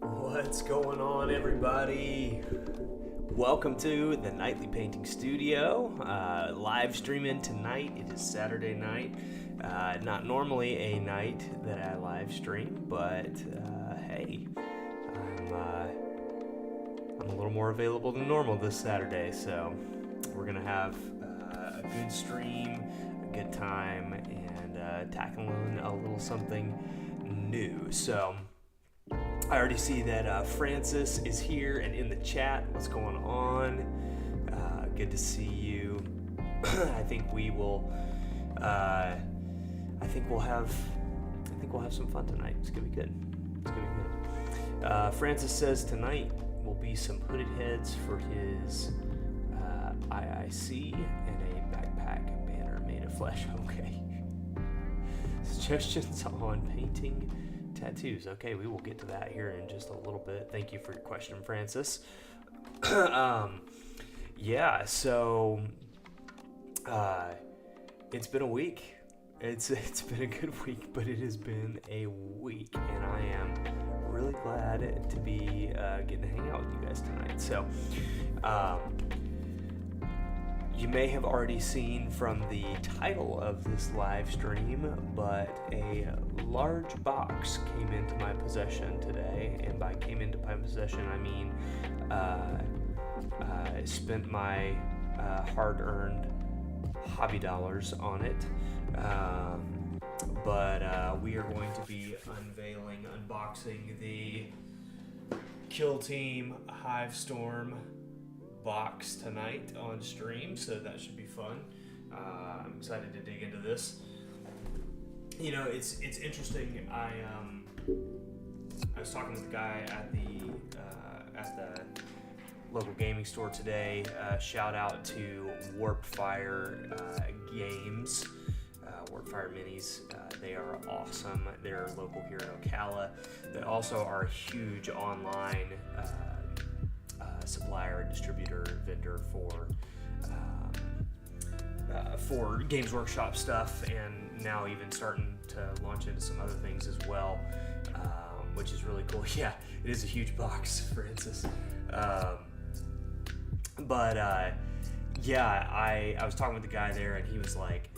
What's going on, everybody? Welcome to the Nightly Painting Studio. Live streaming tonight. It is Saturday night. Not normally a night that I live stream, but hey, I'm a little more available than normal this Saturday, so we're gonna have a good stream, a good time, and tackling a little something new. So I already see that Francis is here and in the chat. What's going on? Good to see you. I think we will. I think we'll have some fun tonight. It's gonna be good. It's gonna be good. Francis says tonight will be some hooded heads for his IIC and a backpack banner made of flesh. Okay. Suggestions on painting tattoos. Okay, we will get to that here in just a little bit. Thank you for your question, Francis. Yeah, so it's been a week. It's been a good week, but it has been a week, and I am really glad to be getting to hang out with you guys tonight. So you may have already seen from the title of this live stream, but a large box came into my possession today, and by came into my possession, I mean I spent my hard-earned hobby dollars on it, but we are going to be unboxing the Kill Team Hivestorm Box tonight on stream, so that should be fun. I'm excited to dig into this. You know, it's interesting. I was talking with the guy at the local gaming store today. Shout out to Warpfire Games, Warpfire Minis. They are awesome. They're local here in Ocala. They also are a huge online supplier, distributor, vendor for for Games Workshop stuff, and now even starting to launch into some other things as well, which is really cool. Yeah, it is a huge box, Francis. Yeah, I was talking with the guy there, and he was like,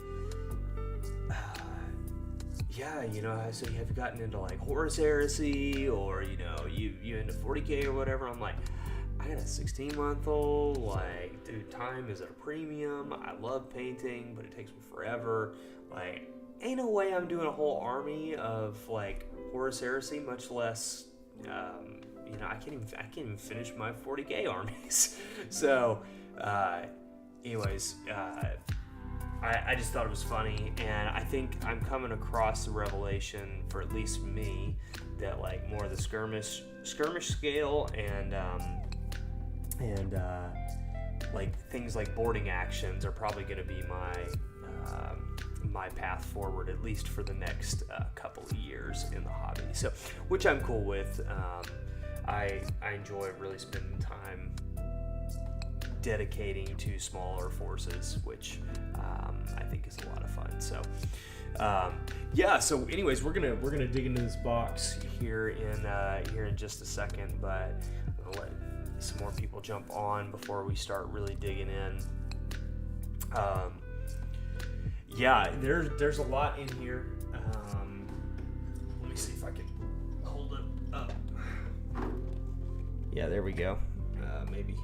yeah, you know, so have you gotten into like Horus Heresy, or you know, you into 40K or whatever? I'm like, I got a 16-month-old, like, dude, time is at a premium. I love painting, but it takes me forever. Like, ain't no way I'm doing a whole army of like Horus Heresy, much less, you know, I can't even finish my 40K armies. So, anyways, I just thought it was funny, and I think I'm coming across the revelation, for at least me, that like more of the skirmish scale and like things like boarding actions are probably going to be my path forward, at least for the next couple of years in the hobby. So, which I'm cool with. I enjoy really spending time dedicating to smaller forces, which I think is a lot of fun. So yeah, so anyways, we're gonna dig into this box here in just a second, but I'll let some more people jump on before we start really digging in. Yeah, there's a lot in here. Let me see if I can hold it up. Yeah, there we go. Maybe.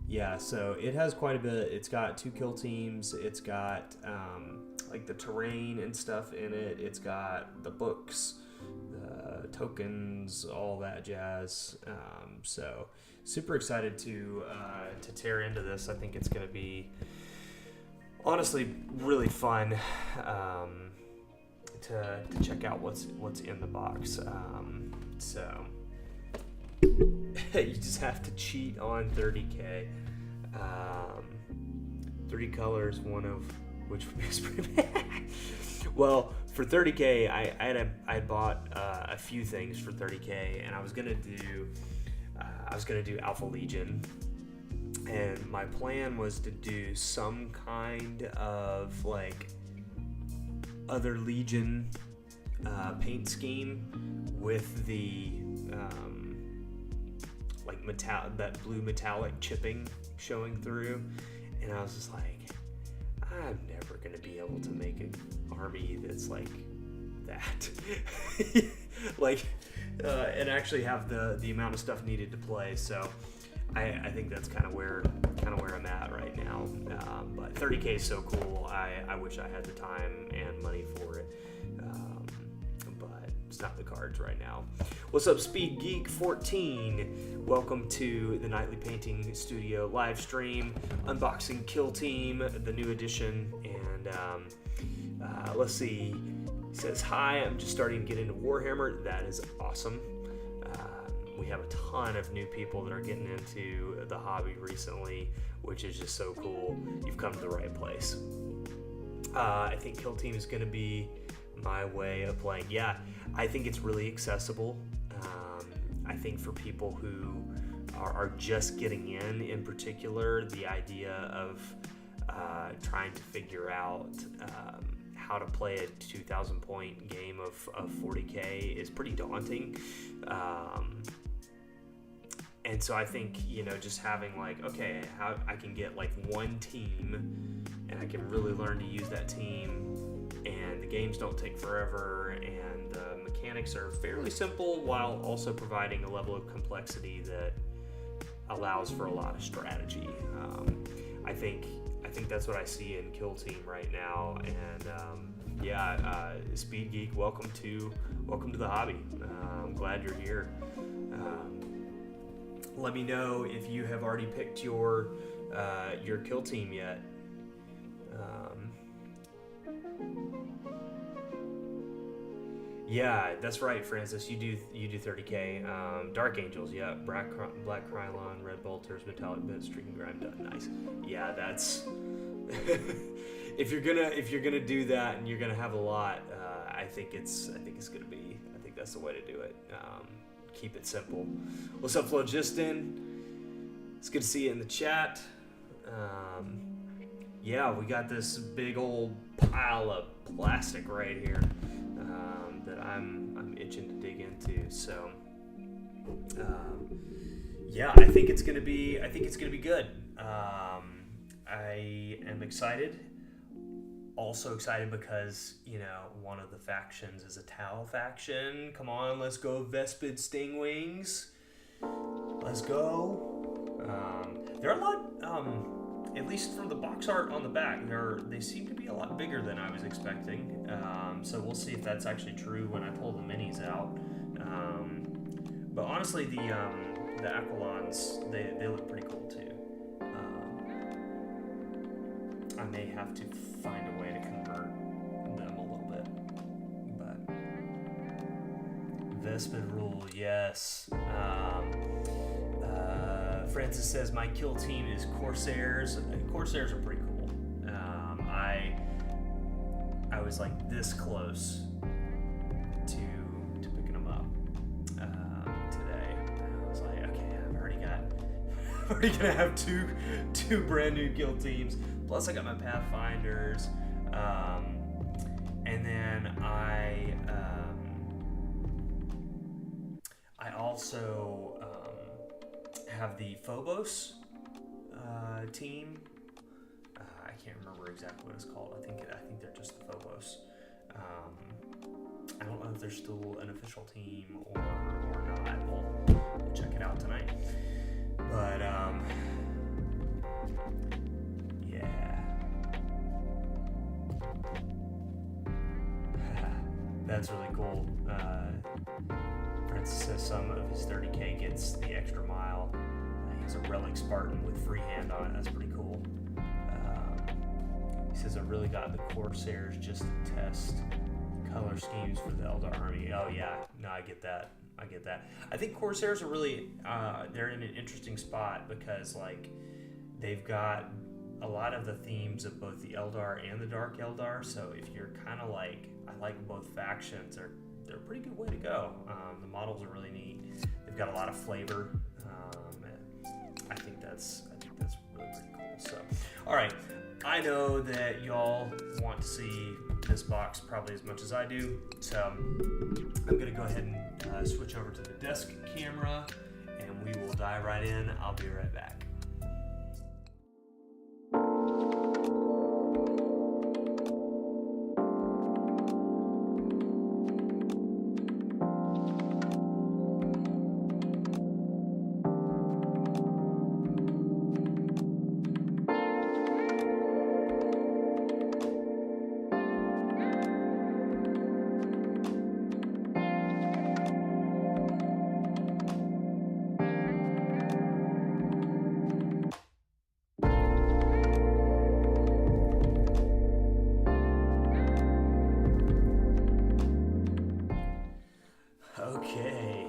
Yeah, so it has quite a bit. It's got 2 kill teams. It's got like the terrain and stuff in it. It's got the books, the tokens, all that jazz. So super excited to tear into this. I think it's going to be honestly really fun to check out what's in the box. So you just have to cheat on 30K. 30 colors, one of which would be a spray paint. Well, for 30K, I bought a few things for 30K, and I was gonna do Alpha Legion, and my plan was to do some kind of like other Legion paint scheme with the like that blue metallic chipping showing through, and I was just like, I'm never gonna be able to make an army that's like that. Like and actually have the amount of stuff needed to play. So I think that's kind of where I'm at right now. But 30K is so cool. I wish I had the time and money for it. But it's not the cards right now. What's up, Speed Geek 14? Welcome to the Nightly Painting Studio live stream, unboxing Kill Team, the new edition. And let's see. He says, hi, I'm just starting to get into Warhammer. That is awesome. We have a ton of new people that are getting into the hobby recently, which is just so cool. You've come to the right place. I think Kill Team is going to be my way of playing. Yeah, I think it's really accessible. I think for people who are just getting in particular, the idea of trying to figure out how to play a 2,000 point game of 40K is pretty daunting. And so I think, just having like, okay, how I can get like one team and I can really learn to use that team, and the games don't take forever, and the mechanics are fairly simple while also providing a level of complexity that allows for a lot of strategy. I think that's what I see in Kill Team right now. And Speed Geek, welcome to the hobby. I'm glad you're here. Let me know if you have already picked your Kill Team yet. Yeah, that's right, Francis. You do 30K. Dark Angels, yeah. Black Krylon, Red Bolters, Metallic Bits, Streaking Grime done. Nice. Yeah, that's if you're gonna do that and you're gonna have a lot, I think that's the way to do it. Keep it simple. What's up, Phlogiston? It's good to see you in the chat. yeah, we got this big old pile of plastic right here that I'm itching to dig into. So yeah, I think it's gonna be good. I am excited. Also excited because, you know, one of the factions is a Tau faction. Come on, let's go Vespid Stingwings. Let's go. They're a lot, at least from the box art on the back, they seem to be a lot bigger than I was expecting. So we'll see if that's actually true when I pull the minis out. But honestly, the Aquilons, they look pretty cool too. I may have to find a way to convert them a little bit, but Vespid rule, yes. Francis says my kill team is Corsairs. Corsairs are pretty cool. I was like this close to picking them up today. I was like, okay, I'm already gonna have two brand new kill teams. Plus, I got my Pathfinders, and then I also have the Phobos team. I can't remember exactly what it's called. I think they're just the Phobos. I don't know if there's still an official team or not. We'll check it out tonight. But yeah, that's really cool. Francis says some of his 30K gets the extra mile. He has a Relic Spartan with freehand on it. That's pretty cool. He says I really got the Corsairs just to test color schemes for the Eldar army. Oh yeah, no, I get that. I think Corsairs are really they're in an interesting spot because like they've got a lot of the themes of both the Eldar and the Dark Eldar. So if you're kind of like I like both factions, they're a pretty good way to go. The models are really neat. They've got a lot of flavor. And I think that's really pretty cool. So, all right, I know that y'all want to see this box probably as much as I do. So I'm gonna go ahead and switch over to the desk camera, and we will dive right in. I'll be right back. Okay,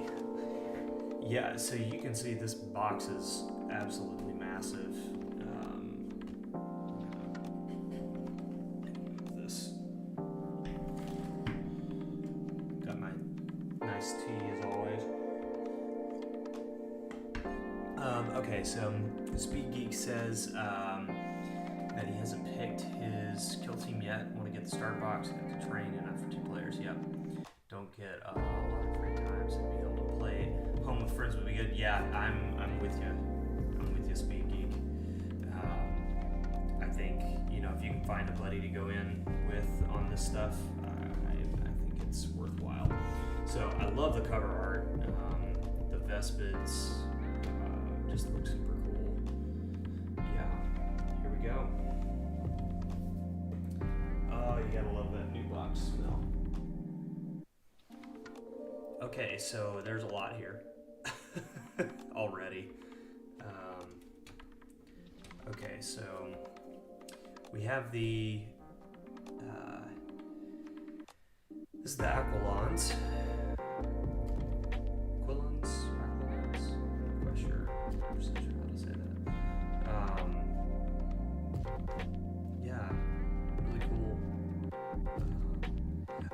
yeah, so you can see this box is absolutely massive. This got my nice tea as always. Okay, so Speed Geek says that he hasn't picked his kill team yet. Want to get the start box, get the train, and after 2 players. Yep. Don't get a lot of free time, so be able to play home with friends would be good. Yeah, I'm with you. I'm with you, Speed Geek. I think, you know, if you can find a buddy to go in with on this stuff, I think it's worthwhile. So I love the cover art. The Vespids just look super cool. Yeah, here we go. Oh, you gotta love that new box smell. Okay, so there's a lot here already. Okay, so we have the this is the Aquilons. Aquilons? I'm not quite sure. I'm not sure how to say that. Yeah, really cool.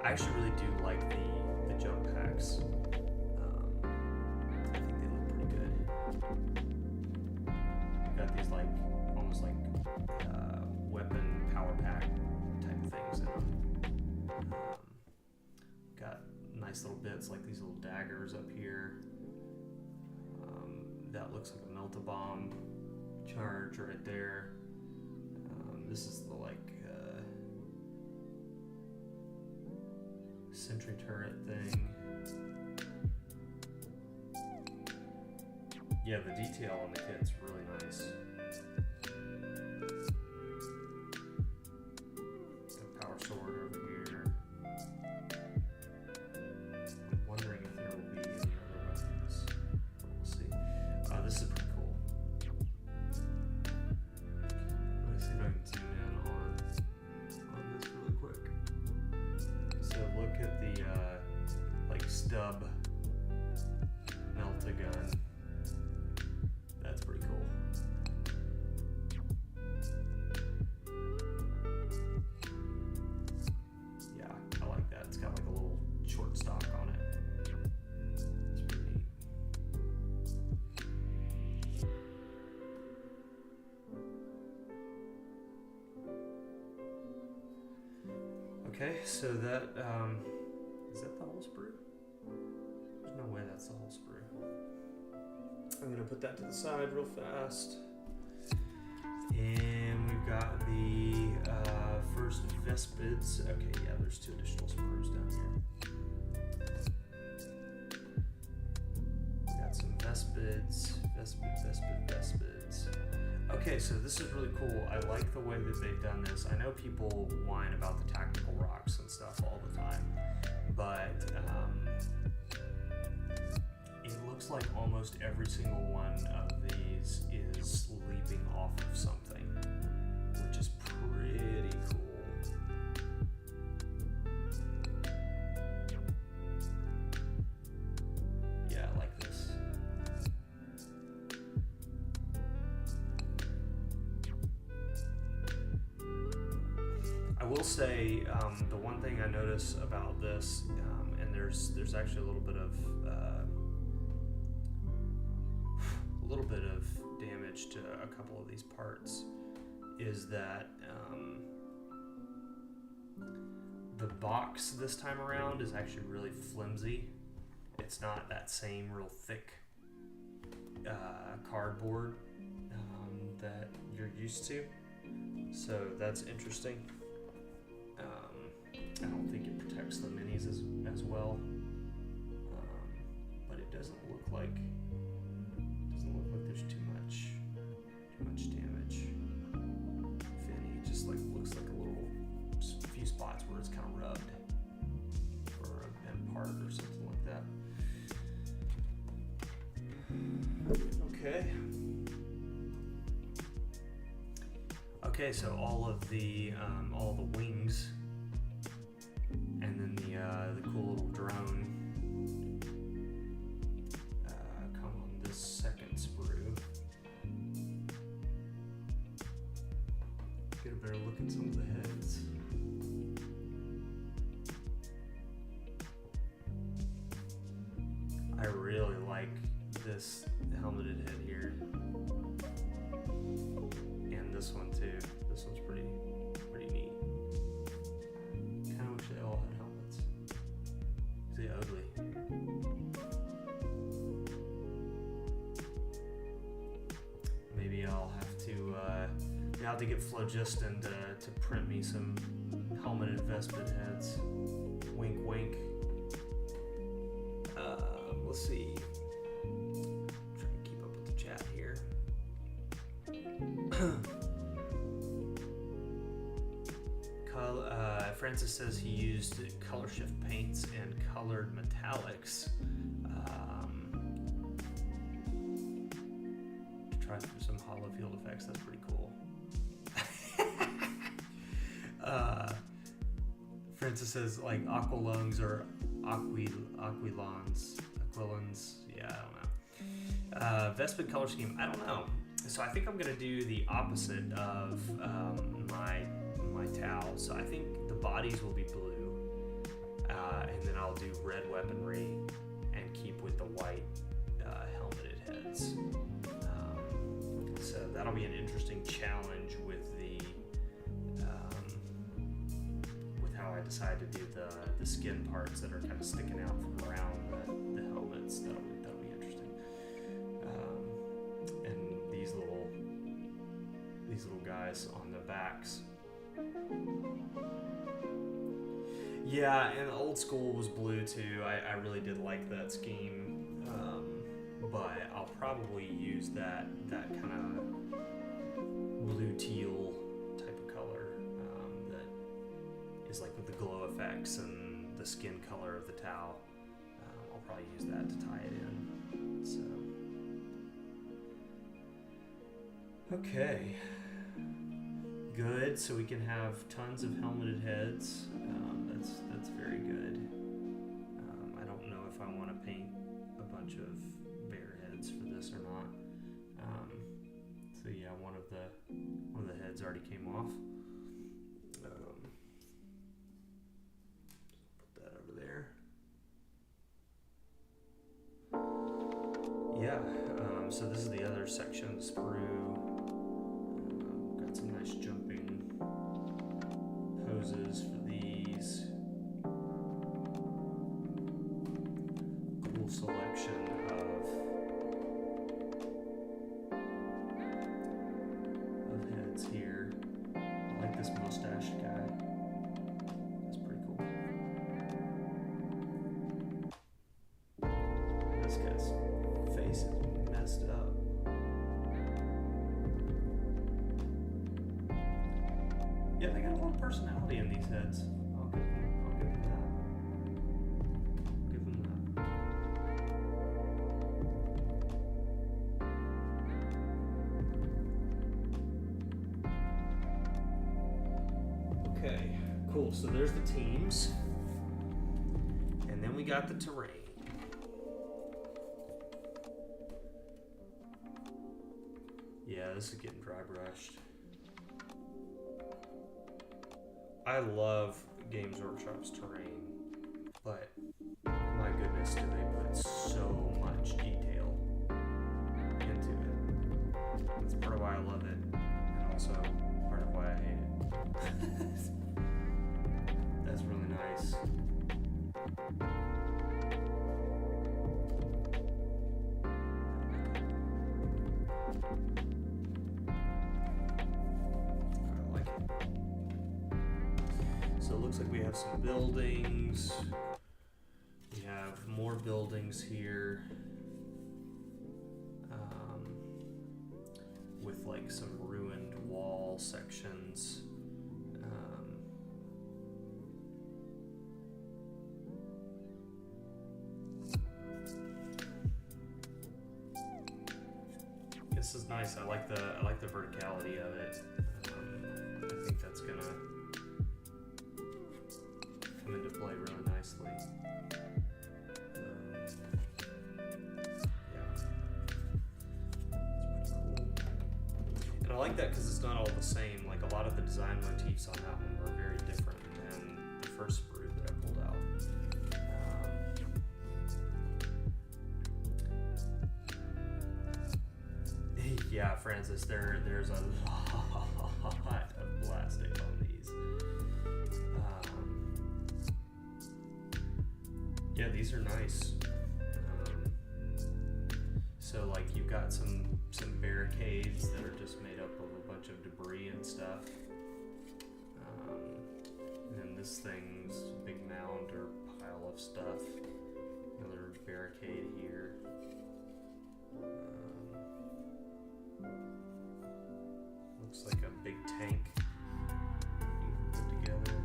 I actually really do like the jump packs. I think they look pretty good. We've got these like almost like weapon power pack type things in them. Got nice little bits like these little daggers up here. That looks like a melt-a-bomb charge right there. This is the sentry turret thing. Yeah, the detail on the kit's really nice. The power sword over here. I'm wondering if there will be any other weapons. We'll see. This is pretty cool. Let me see if I can zoom in on this really quick. So look at the stub melt-a-gun. That's pretty cool. Yeah, I like that. It's got like a little short stock on it. It's pretty neat. Okay, so that is that the whole sprue? There's no way that's the whole sprue. I'm gonna put that to the side real fast. And we've got the first Vespids. Okay, yeah, there's 2 additional sprues down here. We got some Vespids, Vespids. Okay, so this is really cool. I like the way that they've done this. I know people whine about the tactical rocks and stuff all the time, but it looks like almost every single one of these is leaping off of something, which is pretty cool. Yeah, I like this. I will say the one thing I notice about this, and there's actually a little bit of damage to a couple of these parts, is that the box this time around is actually really flimsy. It's not that same real thick cardboard that you're used to, so that's interesting. I don't think it protects the minis as well, but it doesn't look like there's too much damage. If any, it just looks like a few spots where it's kind of rubbed or a bent part or something like that. Okay, so all the wings, and then the cool little drone come on this second sprue. Get a better look at some of the heads. I really like this helmeted head here, and this one too. This one's pretty neat. Kind of wish they all had helmets. They're ugly. Maybe I'll have to get Phlogiston to print me some helmeted Vespid heads. Wink, wink. Let's see. I'm trying to keep up with the chat here. Francis says he used color shift paints and colored metallics to try through some hollow field effects. That's pretty cool. Francis says like aqualungs or aquilons. Yeah, I don't know. Vespid color scheme, I don't know. So I think I'm gonna do the opposite of my Tau. So I think the bodies will be blue, and then I'll do red weaponry and keep with the white helmeted heads. So that'll be an interesting challenge with the decided to do the skin parts that are kind of sticking out from around the helmets. That'll be interesting. And these little guys on the backs. Yeah, and the old school was blue too. I really did like that scheme. But I'll probably use that kind of blue teal type of color that is like with the glow effects and the skin color of the towel. I'll probably use that to tie it in. So, okay, good. So we can have tons of helmeted heads. That's very good. I don't know if I want to paint a bunch of bear heads for this or not. So yeah, one of the heads already came off. Put that over there. Yeah. So this is the other section of the sprue. Got some nice jumping poses for these. Cool selection of heads here. I like this mustached guy. That's pretty cool. This guy's face is messed up. Yeah, they got a lot of personality in these heads. I'll give them that. Give them that. Okay, cool. So there's the teams. And then we got the terrain. Yeah, this is getting dry brushed. I love Games Workshop's terrain, but my goodness, do they put so much detail into it. That's part of why I love it, and also part of why I hate it. That's really nice. I like it. So it looks like we have some buildings. We have more buildings here. With like some ruined wall sections. This is nice. I like the verticality of it. I think that's gonna come into play really nicely. Yeah, it's pretty cool. And I like that because it's not all the same. Like a lot of the design motifs on that one were very different than the first sprue that I pulled out. Yeah, Francis, there's a lot of plastic on these. Yeah, these are nice. So like you've got some barricades that are just made up of a bunch of debris and stuff. And then this thing's a big mound or pile of stuff. Another barricade here. Looks like a big tank you can put together,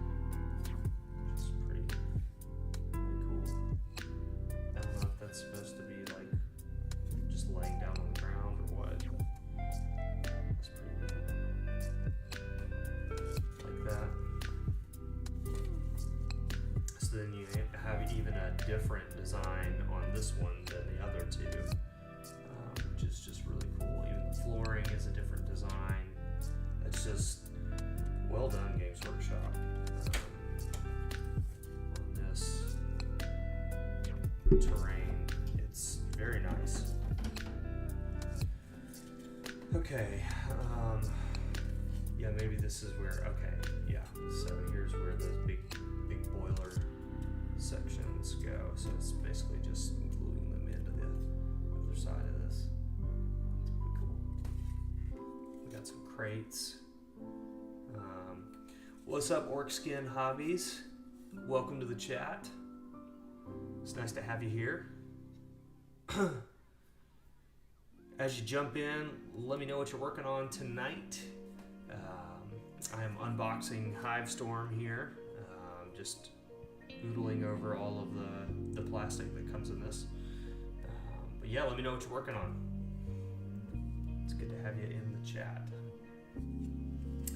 which is pretty cool. I don't know if that's supposed to be like just laying down on the ground or what. That's pretty cool. Like that. So then you have even a different design on this one than the other two, which is just really cool. Even the flooring is a different design. It's just well done, Games Workshop, on this terrain. It's very nice. Okay, yeah, maybe this is where, okay, yeah, so here's where those big boiler sections go. So it's basically just gluing them into the other side of this. It's pretty cool. We got some crates. What's up, Orc Skin Hobbies? Welcome to the chat. It's nice to have you here. As you jump in, let me know what you're working on tonight. I am unboxing Hivestorm here, just oodling over all of the plastic that comes in this. But yeah, let me know what you're working on. It's good to have you in the chat.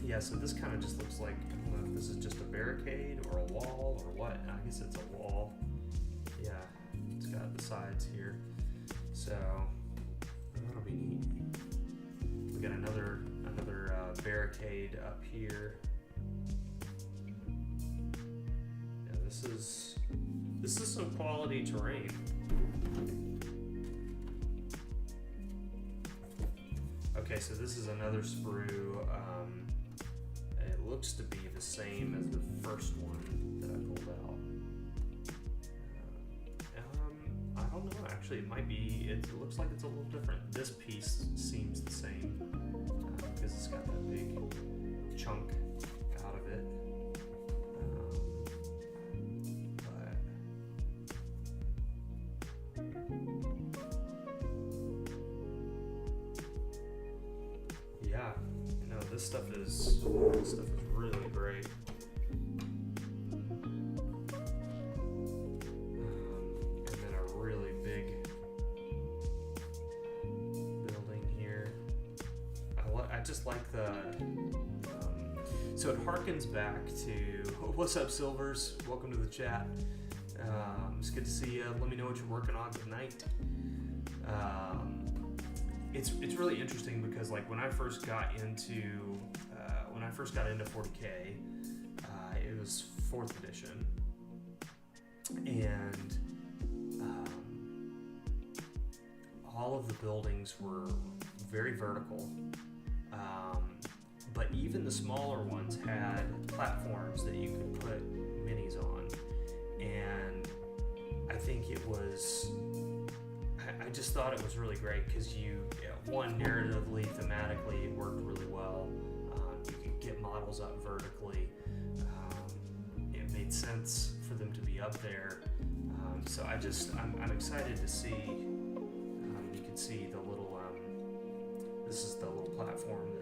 Yeah, so this kind of just looks like, I don't know if this is just a barricade or a wall or what. I guess it's a wall. Yeah, it's got the sides here. So that'll be neat. We got another barricade up here. Yeah, this is some quality terrain. Okay, so this is another sprue. It looks to be the same as the first one that I pulled out. I don't know, actually. It might be, it looks like it's a little different. This piece seems the same because it's got that big chunk out of it. Yeah, no, this stuff is really great. And then a really big building here. I just like the. So it harkens back to. What's up, Silvers? Welcome to the chat. It's good to see you. Let me know what you're working on tonight. It's really interesting because like when I first got into 40K, it was 4th edition, and all of the buildings were very vertical, but even the smaller ones had platforms that you could put minis on, and I think it was. I just thought it was really great because one, narratively, thematically, it worked really well. You could get models up vertically. It made sense for them to be up there. So I'm excited to see. You can see the little. This is the little platform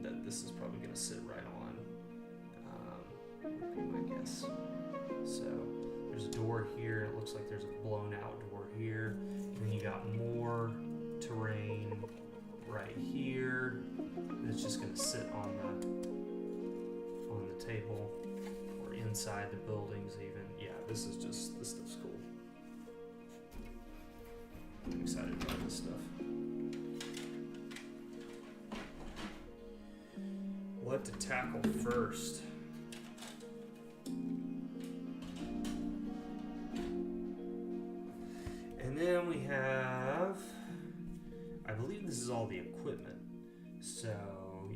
that this is probably going to sit right on. Would be my guess. So there's a door here. It looks like there's a blown out door here. And then you got more terrain right here that's just going to sit on the table or inside the buildings even. Yeah, this stuff's cool. I'm excited about this stuff. What to tackle first? And then we have, I believe this is all the equipment. So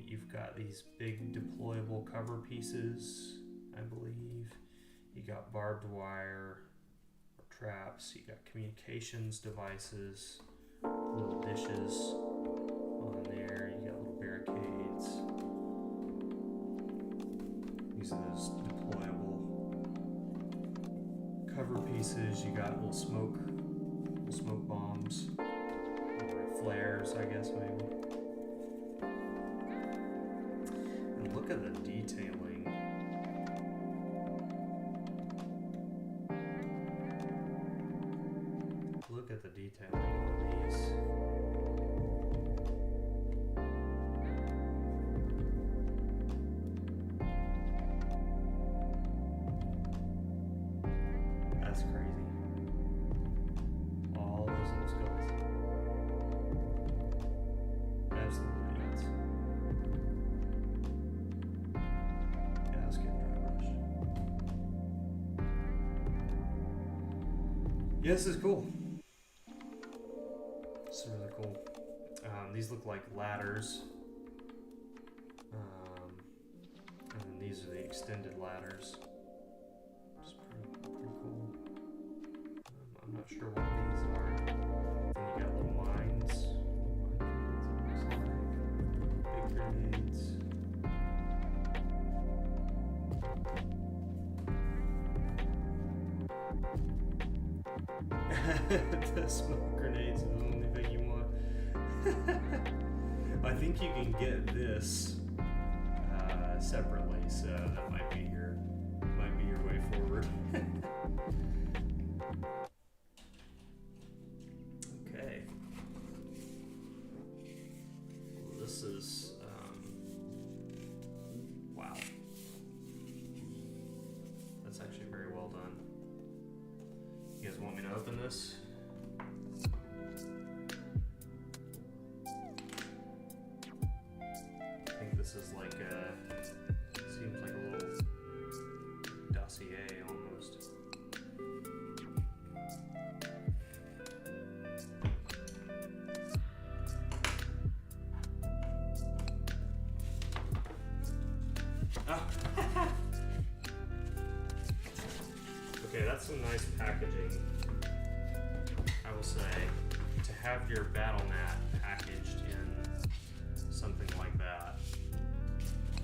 you've got these big deployable cover pieces, I believe. You got barbed wire or traps. You got communications devices, little dishes on there. You got little barricades. These are those deployable cover pieces. You got little smoke bombs, or flares, I guess, maybe. And look at the detailing. Look at the detailing on these. That's crazy. All those little skulls. Absolutely nuts. Yeah, let's get dry brush. Yeah, this is cool. This is really cool. These look like ladders. And then these are the extended ladders. Just The smoke grenades are the only thing you want. I think you can get this separately, so that might be your way forward. Okay. Well, this is wow. That's actually very well done. You guys want me to open this? I think this is like seems like a little dossier almost. Oh. Okay, that's some nice packaging, I will say. To have your battle mat packaged in something like that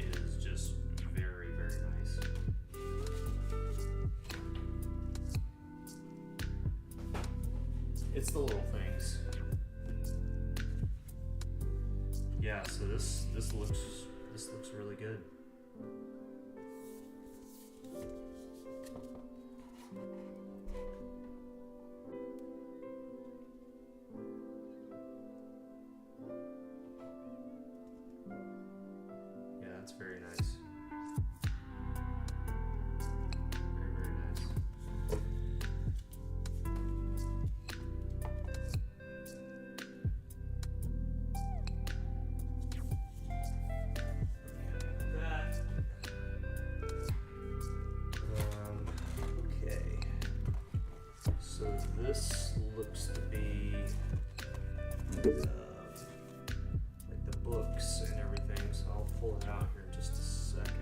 is just very, very nice. It's the little things. Yeah, so this looks really good. Yeah, that's very nice. Very, very nice. That. Okay. So this looks to be like the books and everything, so I'll pull it out here in just a second.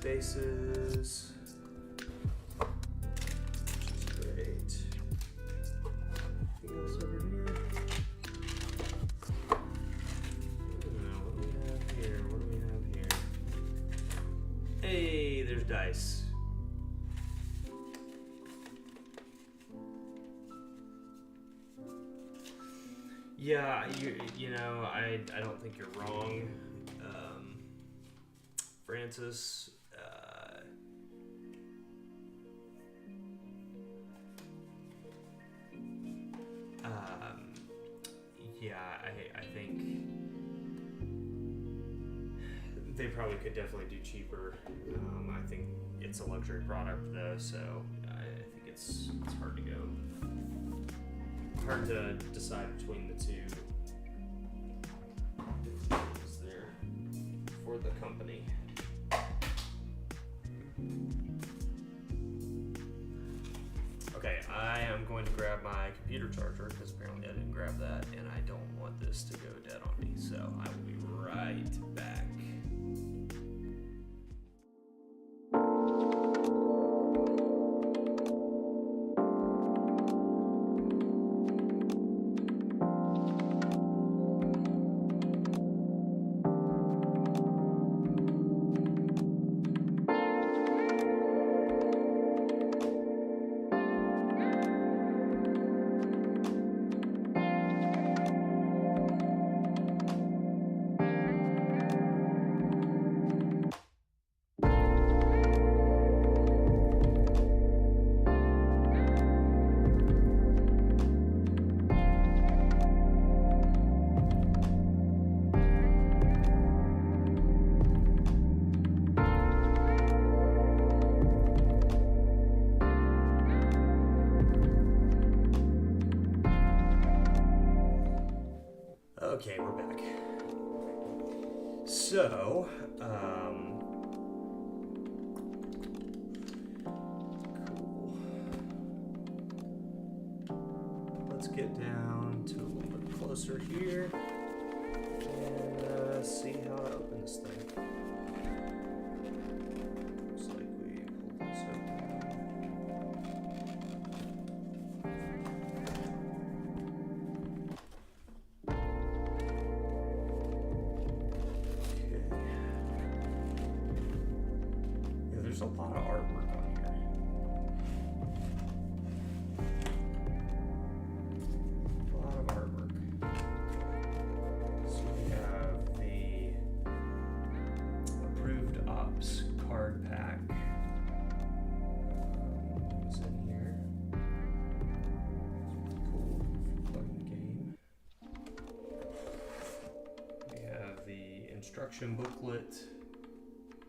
Bases, which is great. Anything else over here? What do we have here? What do we have here? Hey, there's dice. Yeah, you know, I don't think you're wrong, Francis. Yeah, I think they probably could definitely do cheaper. I think it's a luxury product though, so I think it's hard to go. Hard to decide between the two. Is there for the company? Okay, I am going to grab my computer charger because apparently I didn't grab that, and I don't want this to go dead on me, so I will be right back. Okay, we're back. So, cool. Let's get down to a little bit closer here and see how I open this thing. Looks like we pull this open. there's a lot of artwork on here. A lot of artwork. So we have the Approved Ops card pack. What's in here? Cool. Playing the game. We have the instruction booklet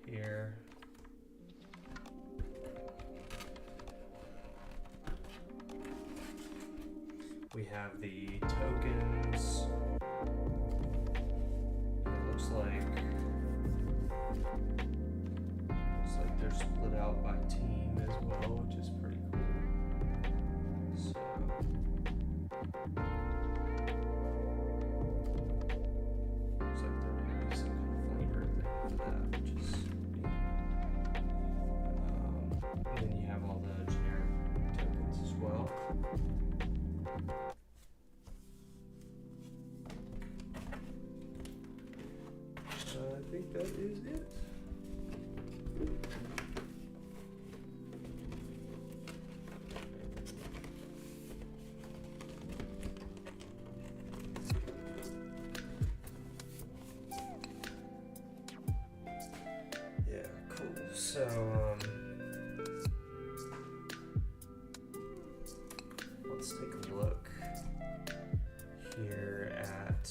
here. We have the tokens. It looks like they're split out by team as well, which is pretty cool. So looks like there may be some kind of flavor thing for that, which is neat. And then you have all the generic tokens as well. I think that is it. Yeah, cool. So, let's take a look here at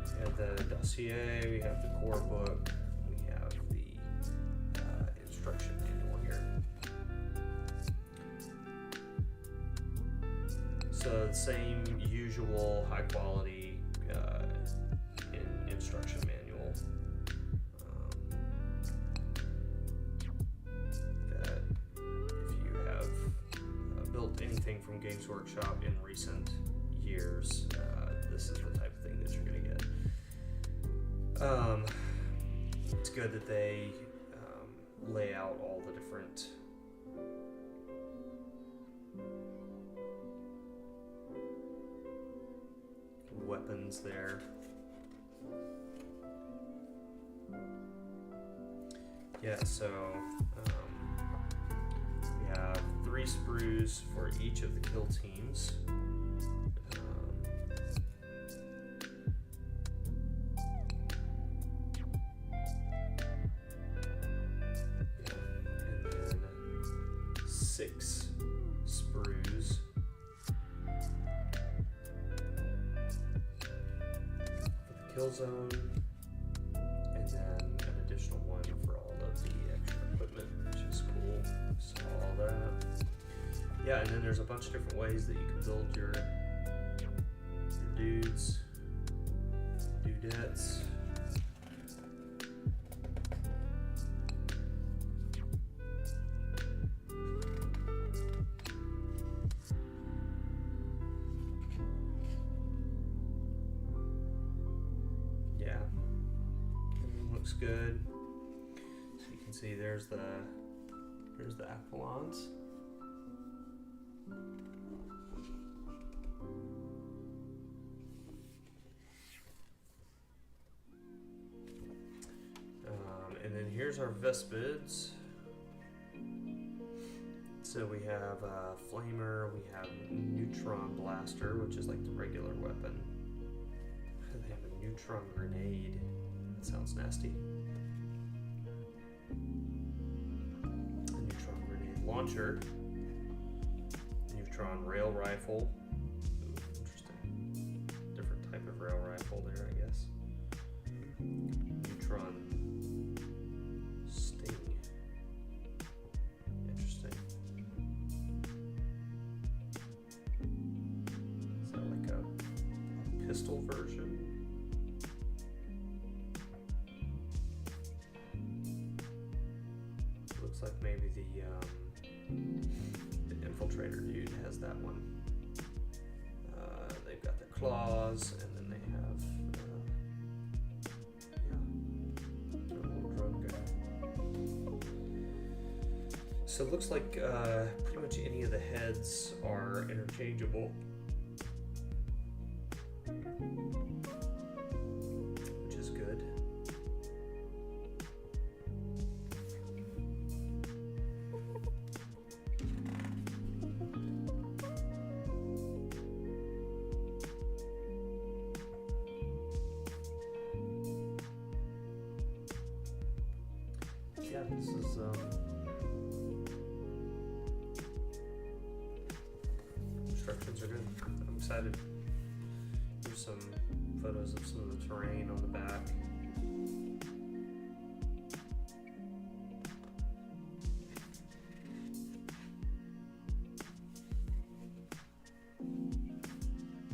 we have the dossier, we have the core book, we have the instruction manual here. So the same usual high quality instruction manual that if you have built anything from Games Workshop in recent years, this is the type of thing that you're going to get. It's good that they lay out all the different weapons there. Yeah, so we have 3 sprues for each of the kill teams. And then 6 sprues for the kill zone, and then an additional one for all of the extra equipment, which is cool. So all that. Yeah, and then there's a bunch of different ways that you can build your dudes, dudettes. Yeah, everything looks good. So you can see there's the Aquilons. And then here's our Vespids. So we have Flamer, we have Neutron Blaster, which is like the regular weapon. They have a Neutron Grenade. That sounds nasty. A Neutron Grenade Launcher. Neutron Rail Rifle. Ooh, interesting. Different type of rail rifle there, I guess. Neutron Sting. Interesting. Is that like a pistol version? Looks like maybe the infiltrator dude has that one. They've got the claws, and then they have a little drone guy. So it looks like pretty much any of the heads are interchangeable, which is good. this is instructions are good. I'm excited. Here's some photos of some of the terrain on the back.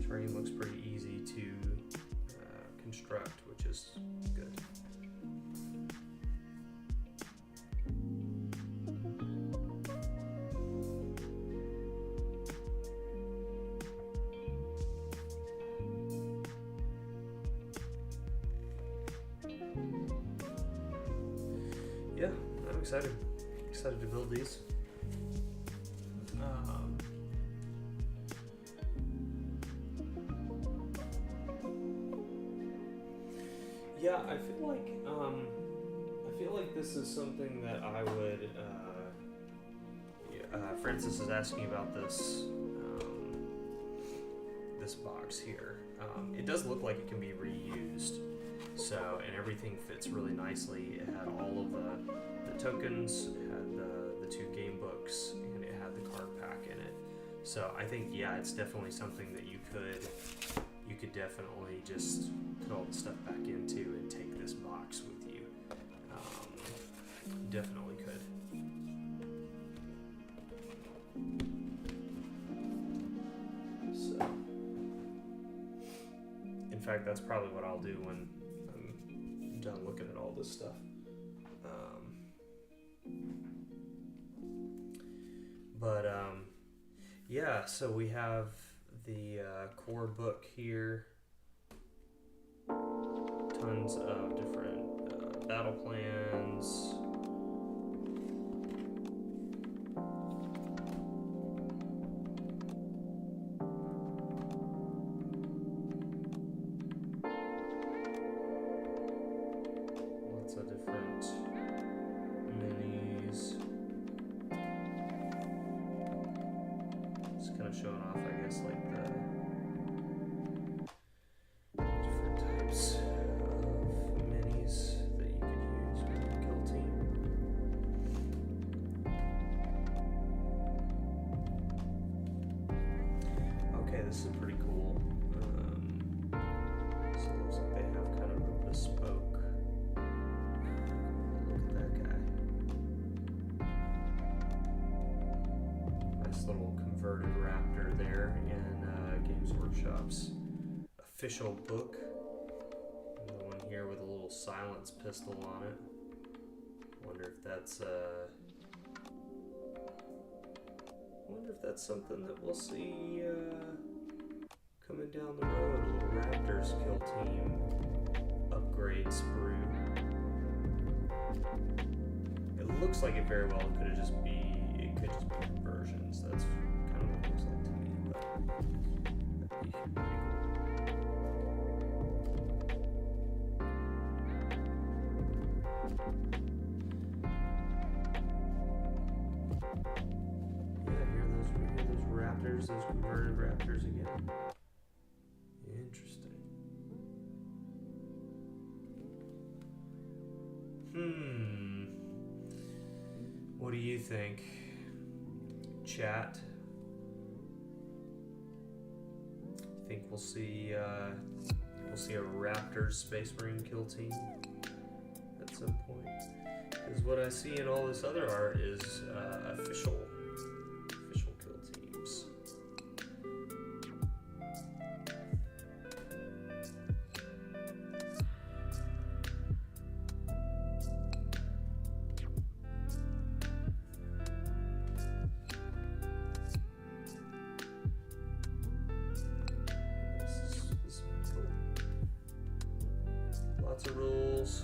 Terrain looks pretty easy to construct, which is good. Yeah, I'm excited. Excited to build these. Yeah, I feel like this is something that I would. Francis is asking about this this box here. It does look like it can be reused, so and everything fits really nicely. It had all of the tokens, it had the 2 game books, and it had the card pack in it. So I think it's definitely something that you could definitely just put all the stuff back into and take this box with you. Definitely could. So, in fact, that's probably what I'll do when I'm done looking at all this stuff. Yeah, so we have the core book here. Tons of different battle plans. Lots of different minis. Just kind of showing off, I guess, like the different types of minis that you could use with the Kill Team. Okay, this is pretty cool. So it looks like they have kind of a bespoke. Look at that guy. Nice little converted raptor there in Games Workshop's official book. And the one here with a little silence pistol on it. Wonder if that's something that we'll see coming down the road. A little Raptors Kill Team upgrade sprue. It looks like it very well could just be conversions. That's kind of what it looks like to me, but that'd be pretty cool. Raptors, those converted raptors again. Interesting. What do you think, chat? Think we'll see a Raptors Space Marine Kill Team at some point? Because what I see in all this other art is official kill teams. This is cool. Lots of rules.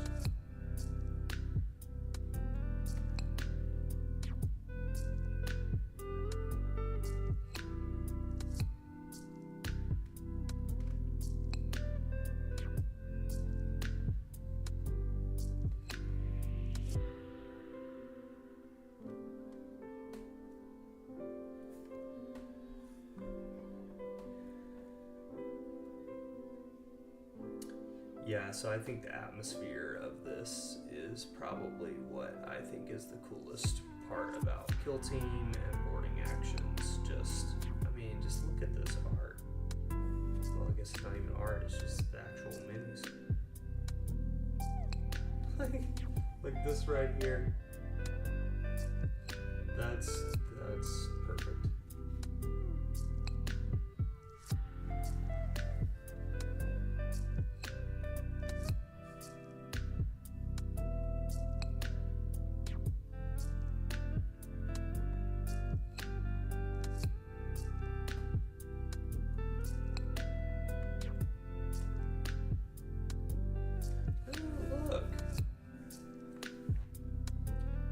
Yeah, so I think the atmosphere of this is probably what I think is the coolest part about Kill Team and boarding actions. Just look at this art. Well, I guess it's not even art, it's just the actual minis. like this right here. That's perfect.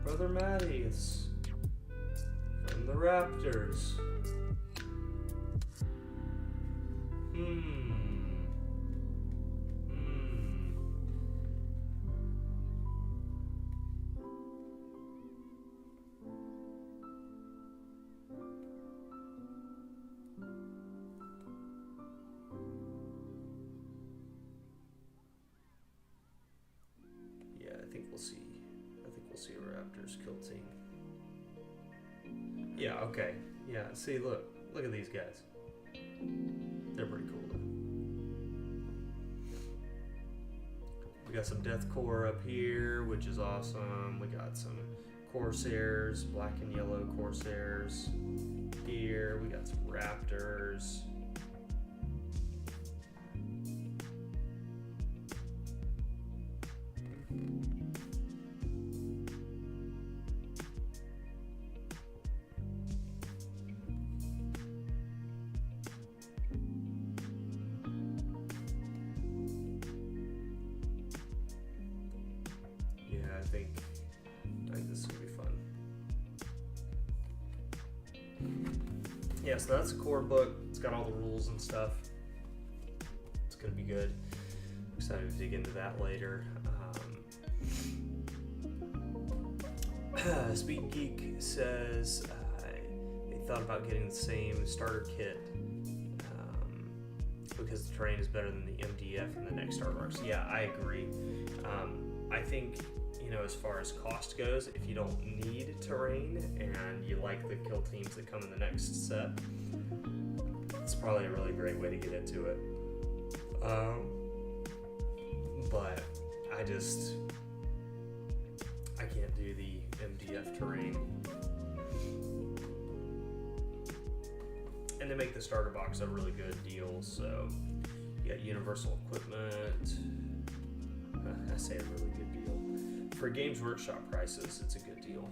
Brother Matty's from the Raptors. Yeah, I think we'll see a Raptors Kill Team. Yeah, okay. Yeah, see, look at these guys. They're pretty cool though. We got some Deathcore up here, which is awesome. We got some Corsairs, black and yellow Corsairs here. We got some Raptors. I think this will be fun. Yeah, so that's a core book. It's got all the rules and stuff. It's gonna be good. I'm excited to dig into that later. Speed Geek says they thought about getting the same starter kit because the terrain is better than the MDF in the next Star Wars. Yeah, I agree. I think, as far as cost goes, if you don't need terrain and you like the kill teams that come in the next set, it's probably a really great way to get into it. But I can't do the MDF terrain. And they make the starter box a really good deal, so you got universal equipment. I say a really good deal. For Games Workshop prices, it's a good deal.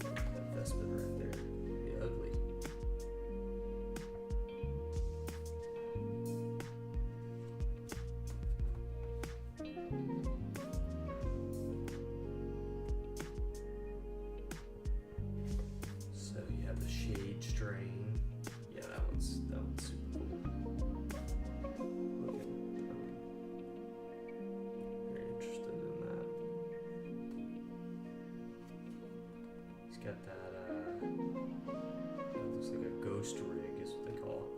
That Vespid right there, be ugly. So you have the shade strain. Yeah, that one's super cool. Okay. Very interested in that. He's got that looks like a ghost rig is what they call it.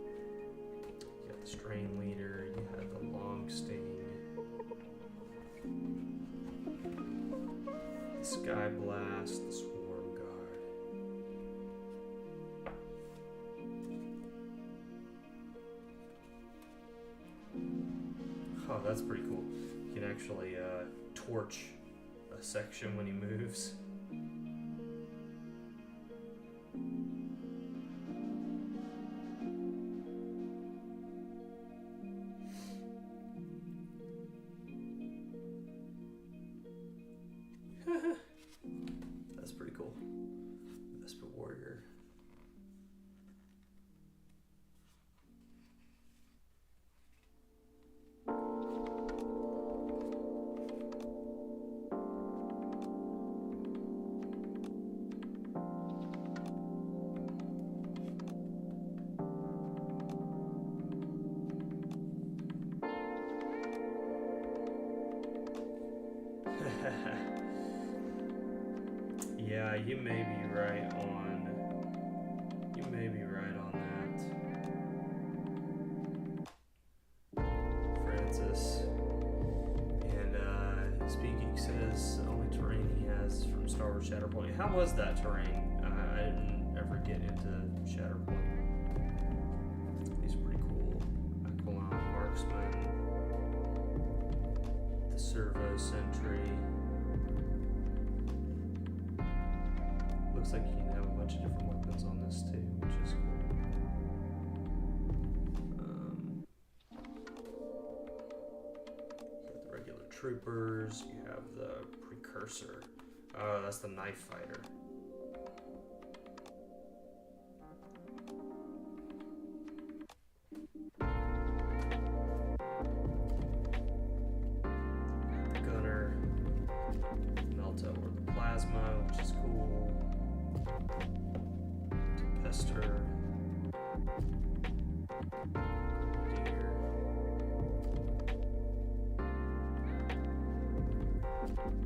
You got the strain leader, you have the long sting. Sky Blast, the Swarm Guard. Oh, that's pretty cool. You can actually torch a section when he moves. That's pretty cool. Vesper Warrior. may be right on. You may be right on that, Francis. And speaking says the only terrain he has from Star Wars Shatterpoint. How was that terrain? I didn't ever get into Shatterpoint. These are pretty cool. Aquilon, Marksman, the Servo Sentry. Looks like you can have a bunch of different weapons on this too, which is cool. You have the regular troopers, you have the precursor. Oh, that's the knife fighter. The gunner, Melta or the plasma, which is cool. Tempester, Deer, Gunfighter,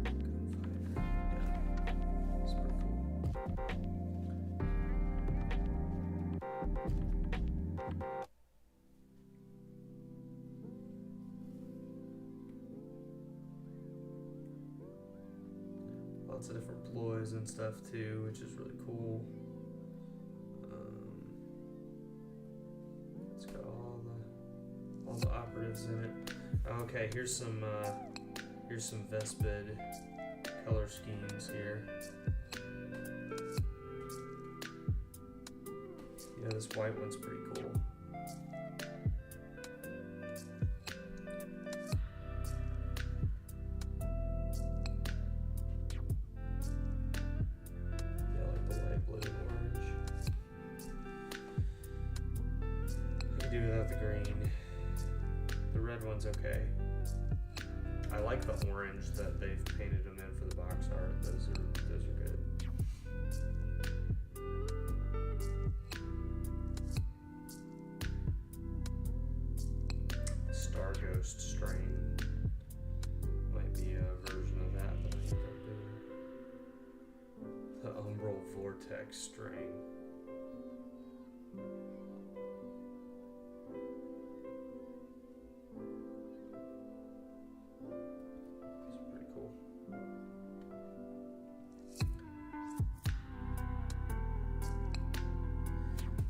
yeah, it's pretty cool. Lots of different ploys and stuff too, which is really cool. It's got all the operatives in it. Okay, here's some Vespid color schemes here. Yeah, this white one's pretty cool. Do without the green. The red one's okay. I like the orange that they've painted them in for the box art. Those are good. Star Ghost strain might be a version of that I end up doing. The Umbral Vortex strain.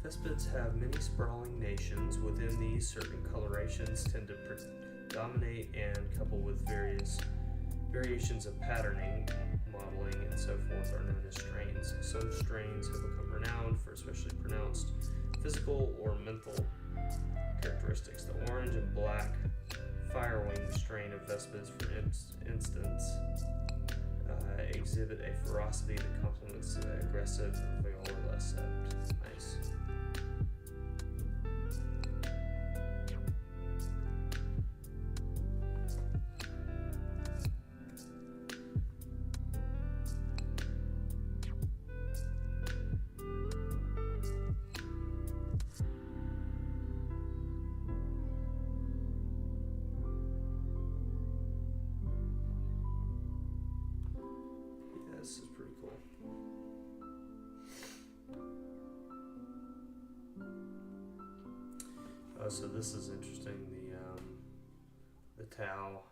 Vespids have many sprawling nations. Within these, certain colorations tend to predominate, and coupled with variations of patterning, modeling, and so forth are known as strains. Some strains have become renowned for especially pronounced physical or mental characteristics. The orange and black Firewing strain of Vespids, for instance, exhibit a ferocity that complements the aggressive Viola sept. Nice. This is pretty cool. Oh, so this is interesting. The Tau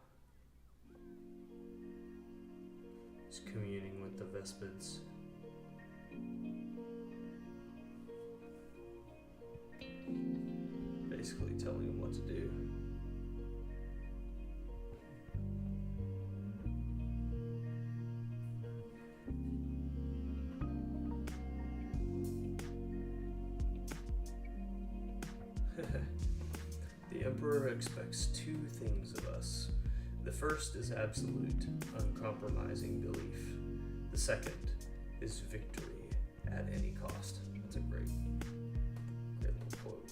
is communing with the Vespids. Basically telling them what to do. The Emperor expects two things of us. The first is absolute, uncompromising belief. The second is victory at any cost. That's a great little quote.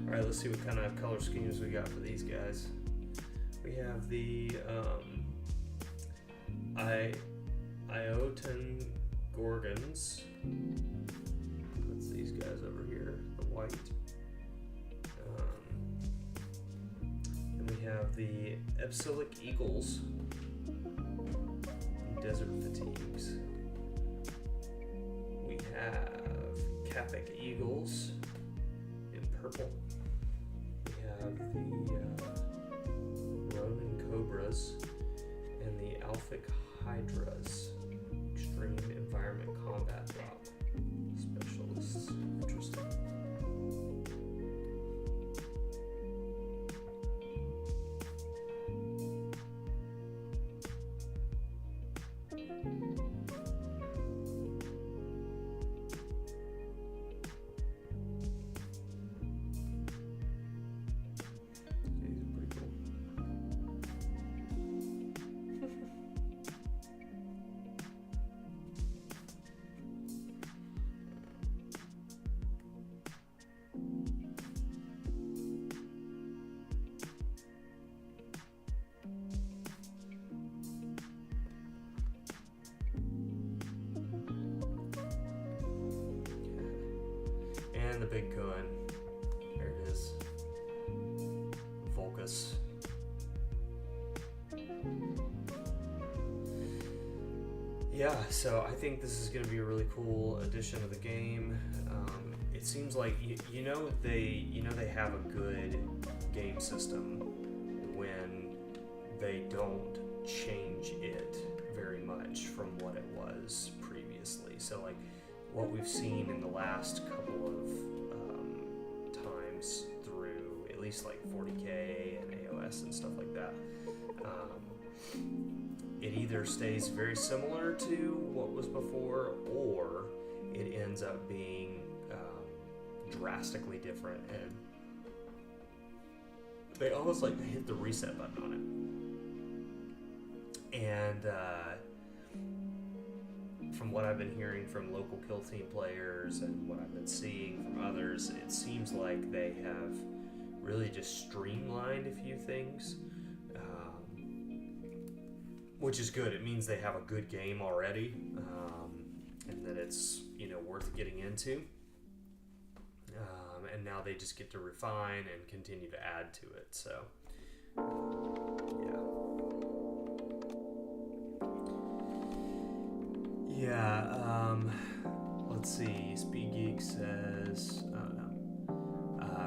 Alright, let's see what kind of color schemes we got for these guys. We have the Iotan Gorgons. That's these guys over here, the white. And we have the Epsilic Eagles, Desert Fatigues. have Catholic Eagles in purple. We have the Roman Cobras and the Alphic Hydras. Extreme Environment Combat Drop. Specialists. Interesting. And the big gun. There it is. Volcus. Yeah, so I think this is going to be a really cool addition to the game. It seems like they have a good game system when they don't change it very much from what it was previously. So like what we've seen in the last couple of times through at least like 40K and AOS and stuff like that, it either stays very similar to what was before, or it ends up being drastically different, and they almost like hit the reset button on it. And from what I've been hearing from local Kill Team players and what I've been seeing from others, it seems like they have really just streamlined a few things, which is good. It means they have a good game already, and that it's worth getting into. And now they just get to refine and continue to add to it. So, yeah. Let's see. Speed Geek says,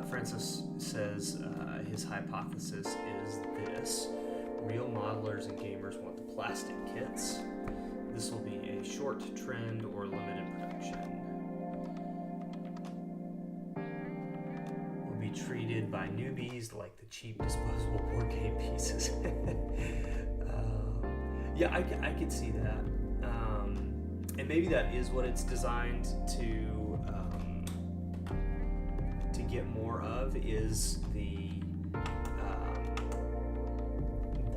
Francis says his hypothesis is this: real modelers and gamers want the plastic kits. This will be a short trend or limited production. Will be treated by newbies like the cheap disposable board game pieces. Yeah, I could see that. And maybe that is what it's designed to get more of, is the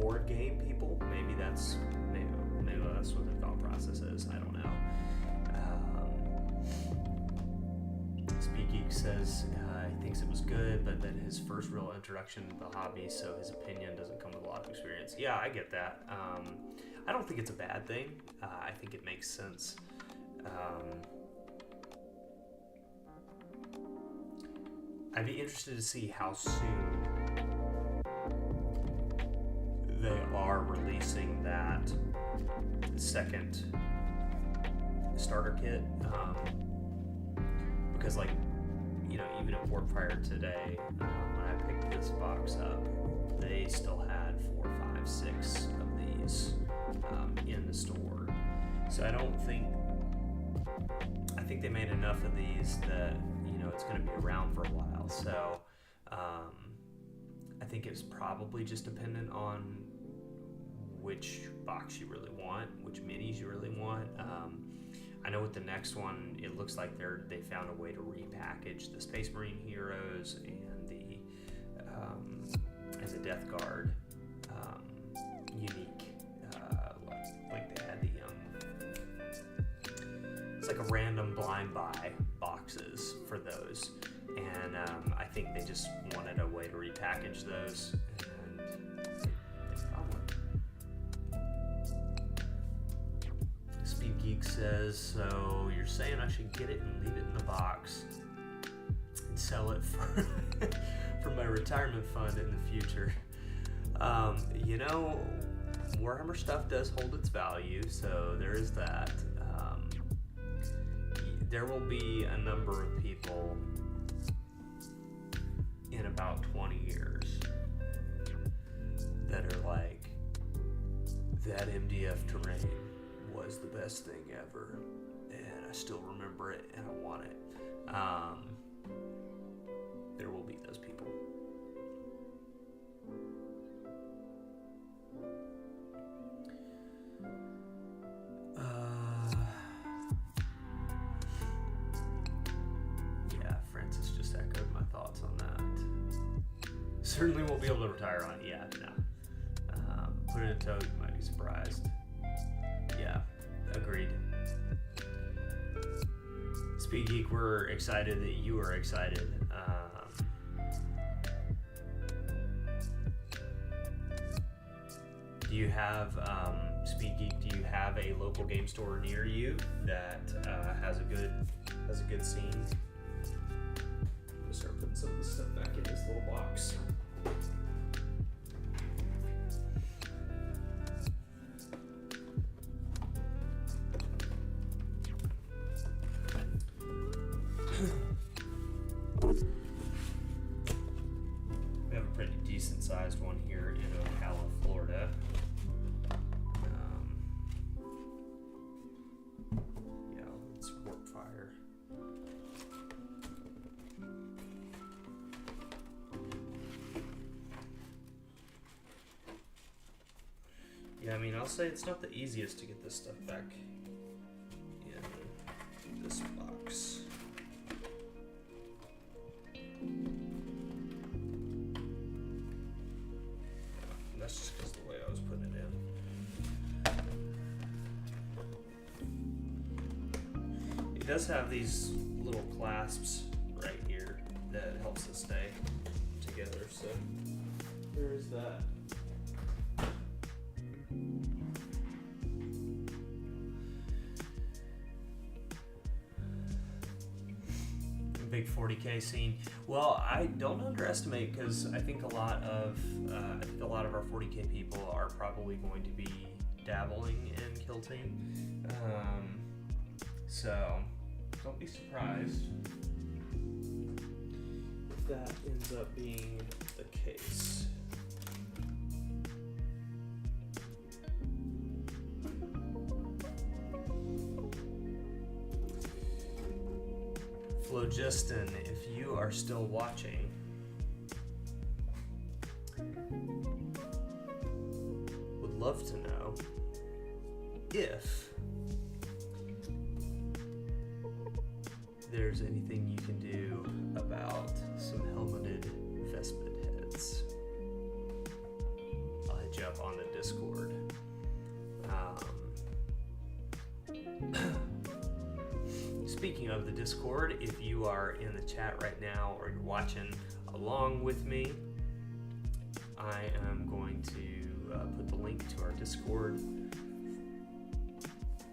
board game people. Maybe that's what their thought process is. I don't know. Speed Geek says he thinks it was good, but that his first real introduction to the hobby, so his opinion doesn't come with a lot of experience. Yeah, I get that. I don't think it's a bad thing. I think it makes sense. I'd be interested to see how soon they are releasing that second starter kit, because even at Warpfire today, when I picked this box up, they still had 4, 5, 6 of these in the store. So I think they made enough of these that it's going to be around for a while. So I think it's probably just dependent on which box you really want, which minis you really want. I know with the next one, it looks like they found a way to repackage the Space Marine heroes and the Death Guard unique. Like they had it's like a random blind buy boxes for those, and I think they just wanted a way to repackage those, and they found one. Speed Geek says, so you're saying I should get it and leave it in the box and sell it for for my retirement fund in the future. Warhammer stuff does hold its value, so there is that. there will be a number of people in about 20 years that are like, that MDF terrain was the best thing ever, and I still remember it and I want it. There will be those people. Yeah, Francis just echoed my thoughts on that. Certainly won't be able to retire on it. Yeah, no. Put it in a tote, you might be surprised. Yeah, agreed. Speed Geek, we're excited that you are excited. Do you have, Speed Geek, do you have a local game store near you that has a good scene? I'm gonna start putting some of this stuff back in this little box. We have a pretty decent sized one here in Ocala, Florida. Yeah, it's warp fire. Yeah, I mean, I'll say it's not the easiest to get this stuff back in this box. That's just because of the way I was putting it in. It does have these little clasps right here that helps it stay together, so there's that. Big 40K scene. Well, I don't underestimate, because I think a lot of our 40K people are probably going to be dabbling in Kill Team. So don't be surprised if that ends up being the case. Phlogiston, if you are still watching, would love to know if there's anything you can do about some helmeted Vespid heads. I'll hit you up on the Discord. Speaking of the Discord, if you are in the chat right now or you're watching along with me, I am going to put the link to our Discord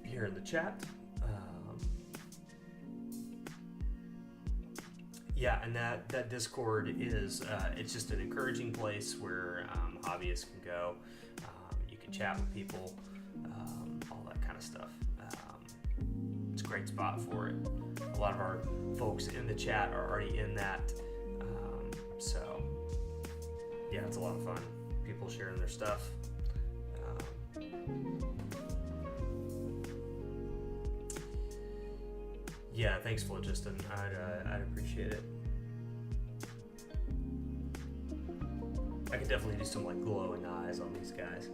here in the chat. Yeah, and that Discord is it's just an encouraging place where hobbyists can go. You can chat with people, all that kind of stuff. It's a great spot for it. A lot of our folks in the chat are already in that, so yeah, it's a lot of fun. People sharing their stuff. Yeah, thanks, Phlogiston. I'd appreciate it. I could definitely do some like glowing eyes on these guys.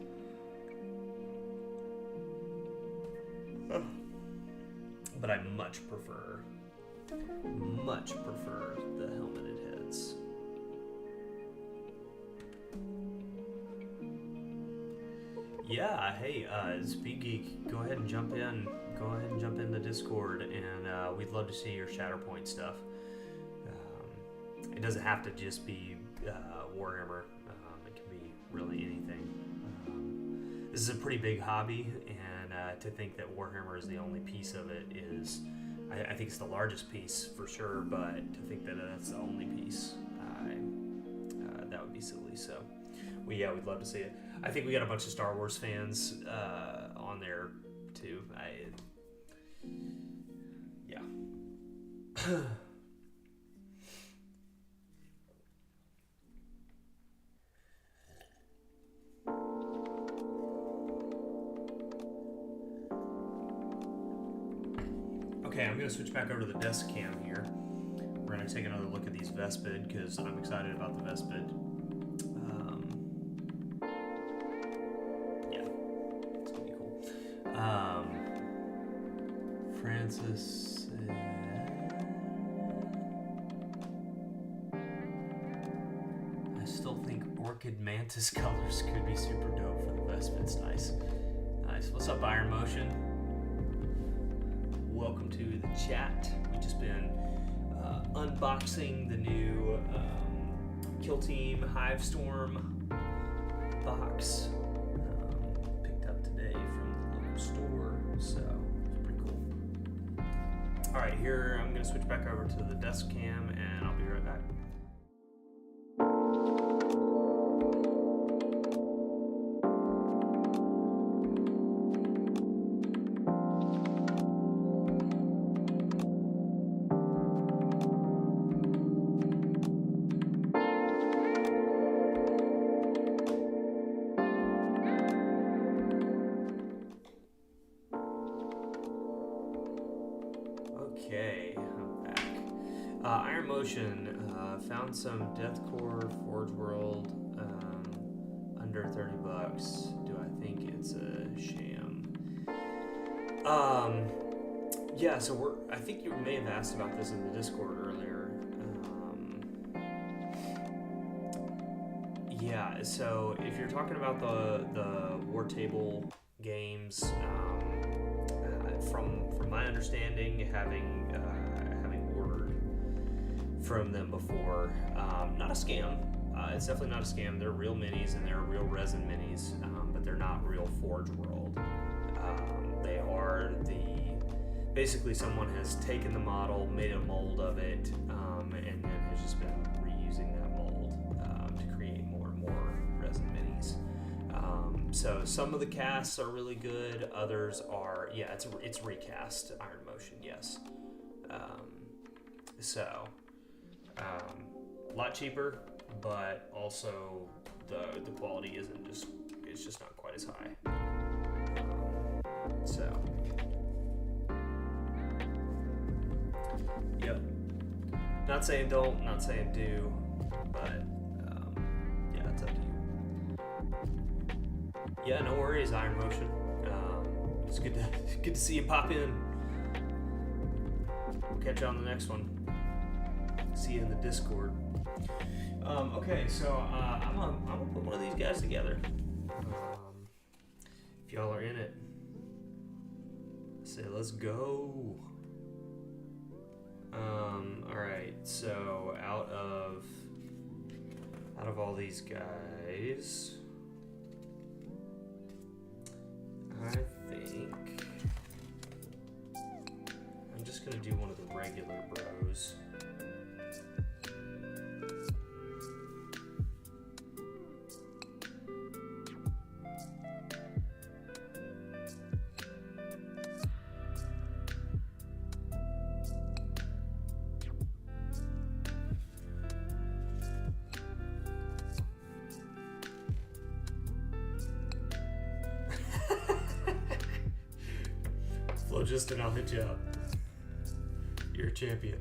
But I much prefer the helmeted heads. Yeah, hey, Speed Geek, go ahead and jump in. Go ahead and jump in the Discord, and we'd love to see your Shatterpoint stuff. It doesn't have to just be Warhammer. It can be really anything. This is a pretty big hobby, and to think that Warhammer is the only piece of it is, I think it's the largest piece for sure, but to think that that's the only piece, that would be silly. So, we'd love to see it. I think we got a bunch of Star Wars fans on there too. Yeah. Okay, I'm going to switch back over to the desk cam here. We're going to take another look at these Vespid because I'm excited about the Vespid. Yeah, it's going to be cool. Francis I still think Orchid Mantis colors could be super dope for the Vespids. Nice. Nice. What's up, Iron Motion? Welcome to the chat. We've just been unboxing the new Kill Team Hivestorm Box. Picked up today from the local store, so it's pretty cool. Alright, here I'm going to switch back over to the desk cam and I'll be right back. Okay, I'm back. Iron Motion found some Deathcore Forge World under $30. Do I think it's a sham? Yeah. So I think you may have asked about this in the Discord earlier. Yeah. So if you're talking about the War Table games. From my understanding, having ordered from them before, not a scam. It's definitely not a scam. They're real minis and they're real resin minis, but they're not real Forge World. They are basically someone has taken the model, made a mold of it, and then has just been reusing that mold to create more and more resin minis. So some of the casts are really good. Others are, yeah, it's recast Iron Motion, yes. A lot cheaper, but also the quality it's just not quite as high. Yep. Not saying don't, not saying do, but yeah, it's up to you. Yeah, no worries, Iron Motion. It's good to see you pop in. We'll catch you on the next one. See you in the Discord. Okay, so I'm gonna put one of these guys together. If y'all are in it, say let's go. All right, so out of all these guys. I think I'm just gonna do one of the regular bros. Just and I'll hit you up. You're a champion.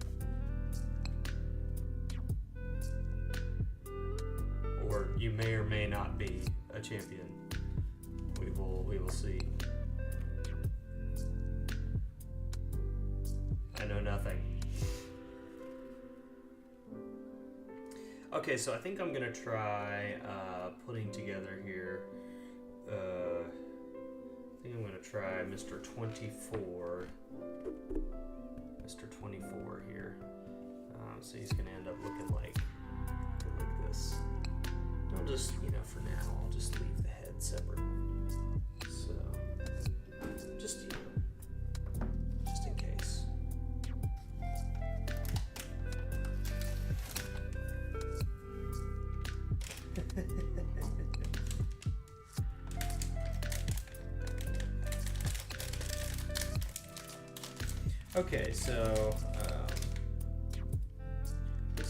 Or you may or may not be a champion. We will see. I know nothing. Okay, so I think I'm gonna try putting together here. I think I'm going to try Mr. 24. Mr. 24 here. So he's going to end up looking like this. I'll just, for now, I'll just leave the head separate. So, just in case. Okay, so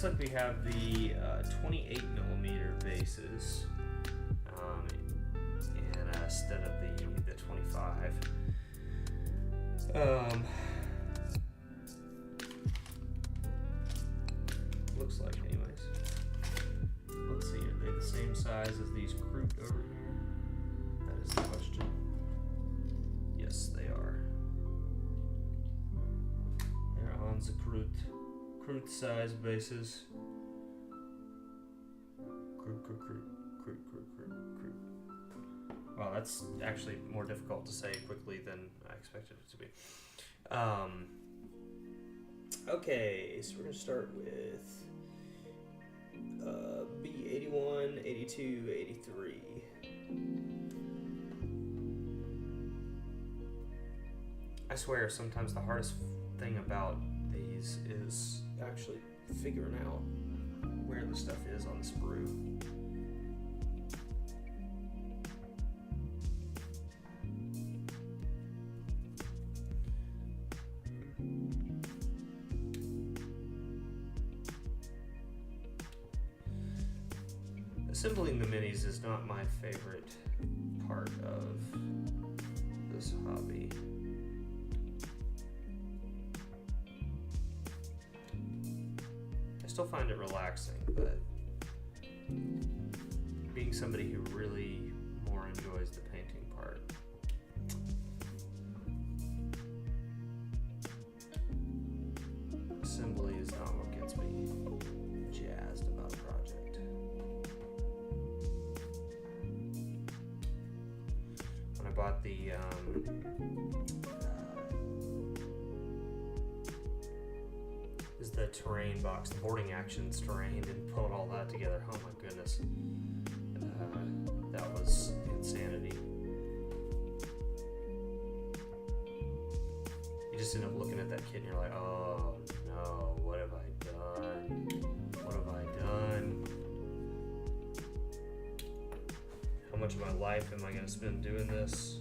looks like we have the 28 millimeter bases, and instead of the 25. Looks like, anyways. Let's see, are they the same size as these Kroot over here? That is the question. Yes, they are. They're on the Kroot size bases. Kroot. Wow, that's actually more difficult to say quickly than I expected it to be. Okay, so we're going to start with B81, 82, 83. I swear, sometimes the hardest thing about these is actually figuring out where the stuff is on the sprue. Assembling the minis is not my favorite part of this hobby. I still find it relaxing, but being somebody who really more enjoys the painting part, assembly is not what gets me jazzed about a project. When I bought the terrain box, the boarding actions terrain, and put all that together, oh my goodness, that was insanity. You just end up looking at that kit and you're like, oh no, what have I done? What have I done? How much of my life am I going to spend doing this?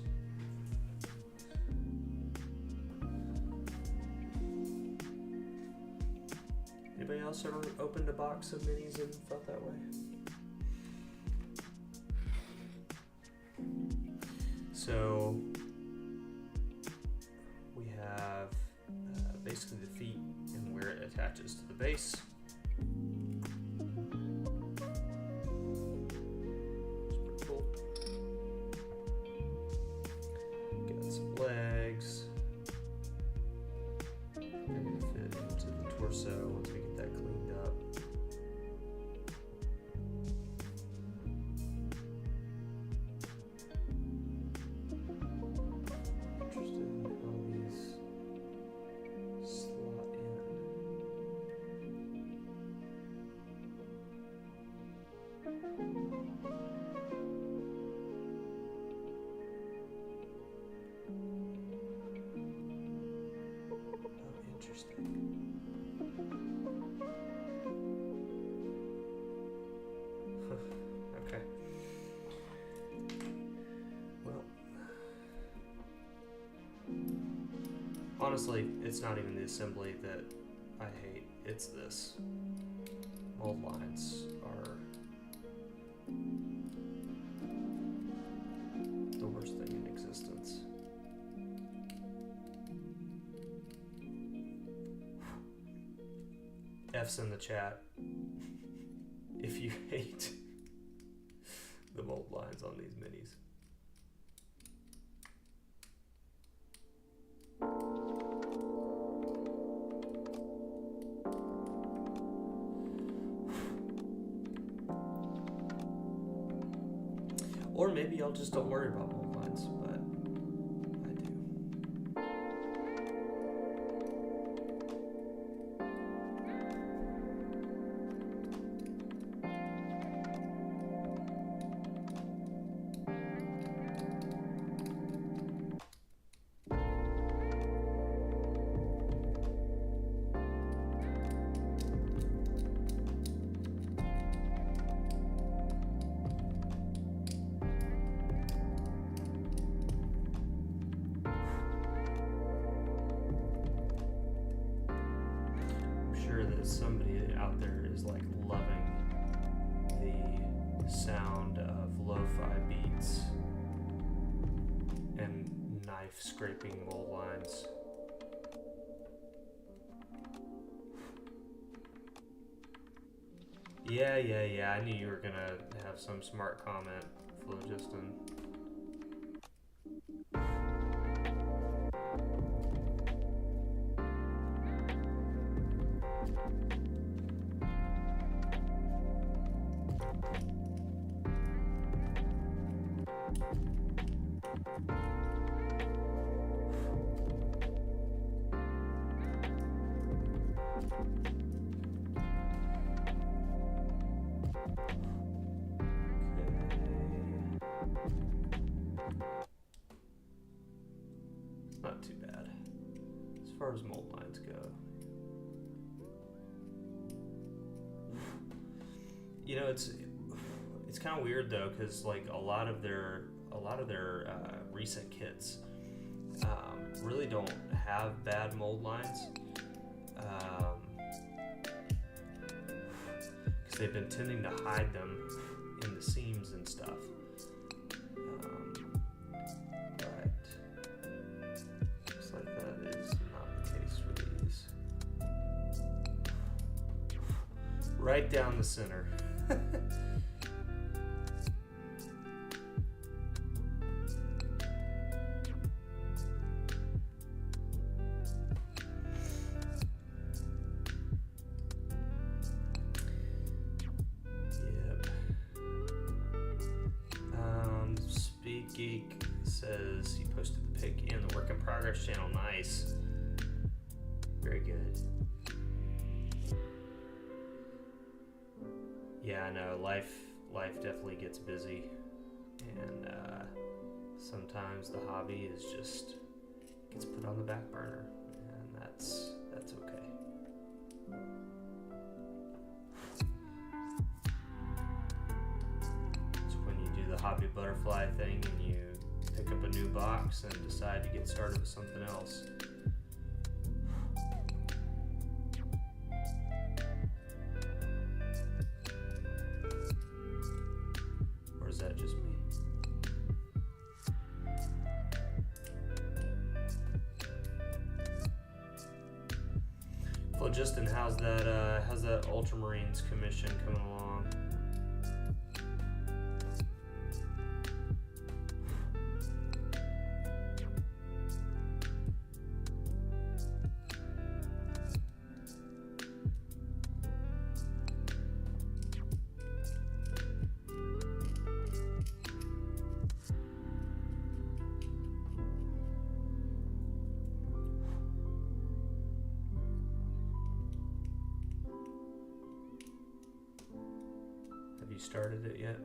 Anybody else ever opened a box of minis and felt that way? So we have basically the feet and where it attaches to the base. It's pretty cool. Got some legs. They're going to fit into the torso once we get that cleaned up. Interested in how these slot in. Oh, interesting. Okay. Well, honestly, it's not even the assembly that I hate, it's this. Mold lines are the worst thing in existence. F's in the chat if you hate the mold lines on these minis. Or maybe y'all just don't worry about mold lines, but I do. Somebody out there is like loving the sound of lo-fi beats and knife scraping mold lines. Yeah, I knew you were gonna have some smart comment, Phlogiston. Not too bad as far as mold lines go. You know, it's kind of weird though, because like a lot of their recent kits really don't have bad mold lines, because they've been tending to hide them in the seams and stuff. Right down the center. Yep. Speed Geek says he posted the pic in the Work in Progress channel. Nice. Very good. Yeah, I know, life definitely gets busy, and sometimes the hobby is just gets put on the back burner, and that's okay. It's when you do the hobby butterfly thing and you pick up a new box and decide to get started with something else. Is that just me? Phlogiston, how's that Ultramarines commission coming along? Have you started it yet?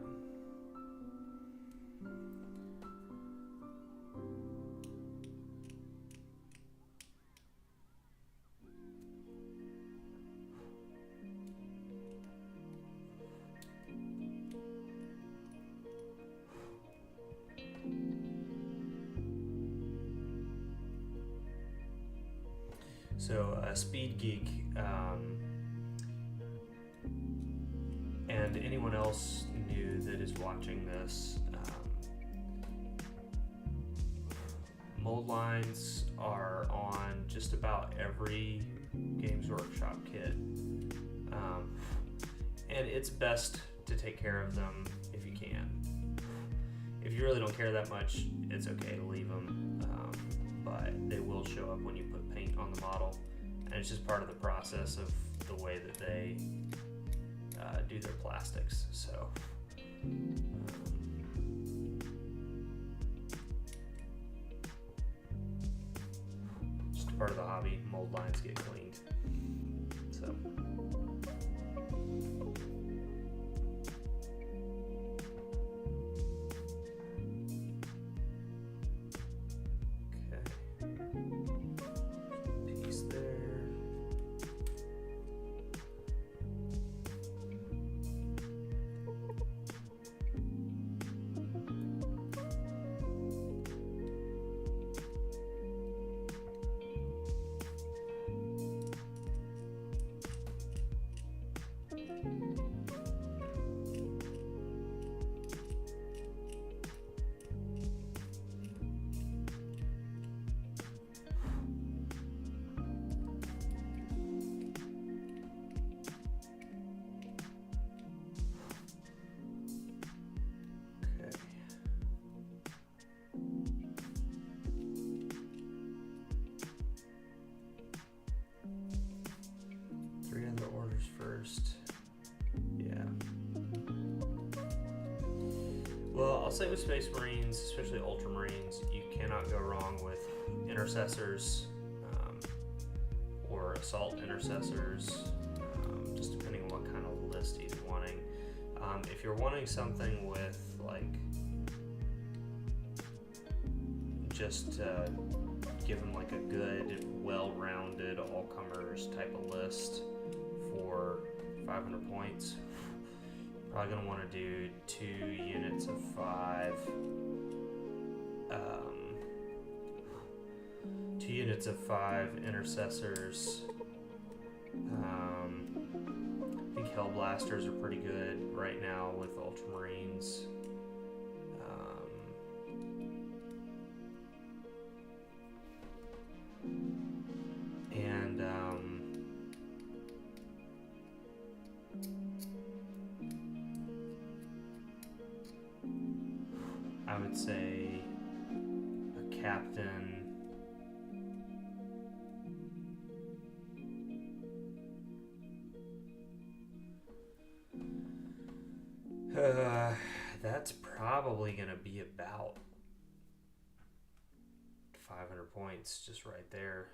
So, Speed Geek, and anyone else new that is watching this, mold lines are on just about every Games Workshop kit, and it's best to take care of them if you can. If you really don't care that much, it's okay to leave them, but they will show up when you put paint on the model, and it's just part of the process of the way that they do their plastics. So just part of the hobby. Mold lines get cleaned. So piece there. Well, I'll say with Space Marines, especially Ultramarines, you cannot go wrong with intercessors or assault intercessors, just depending on what kind of list he's wanting. If you're wanting something with like just give him like a good, well-rounded, all-comers type of list for 500 points, probably going to want to do 2 units of 5. 2 units of 5 intercessors. I think Hellblasters are pretty good right now with Ultramarines. I would say a captain. That's probably going to be about 500 points just right there.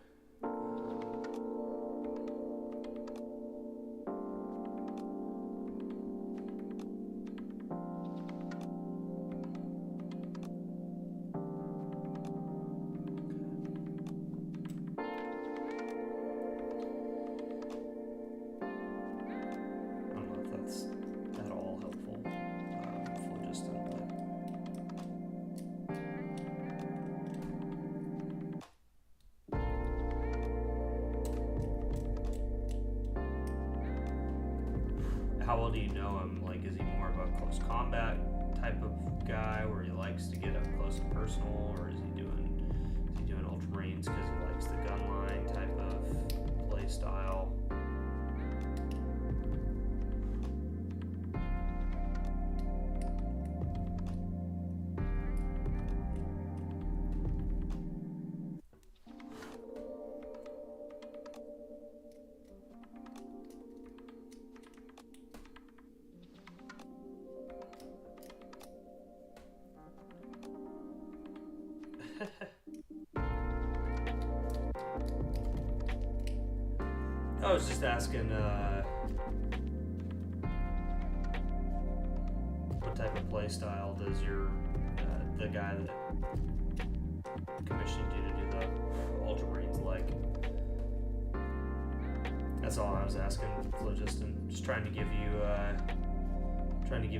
How well do you know him? Like, is he more of a close combat type of guy where he likes to get up close and personal, or is he doing Ultramarines because he likes the gunline type of play style? I was just asking what type of play style does your the guy that commissioned you to do the Ultramarines like? That's all I was asking, Phlogiston. Just trying to give you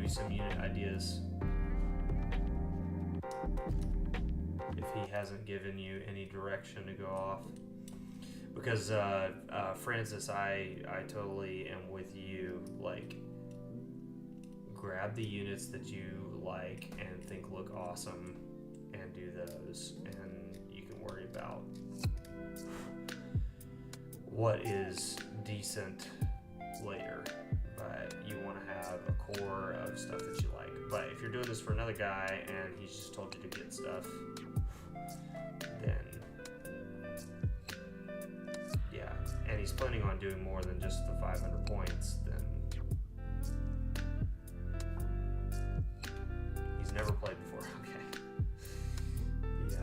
some unit ideas. If he hasn't given you any direction to go off. Because Francis, I totally am with you. Like, grab the units that you like and think look awesome and do those, and you can worry about what is decent later. But you want to have a core of stuff that you like. But if you're doing this for another guy and he's just told you to get stuff, then and he's planning on doing more than just the 500 points, then he's never played before. Okay. Yeah.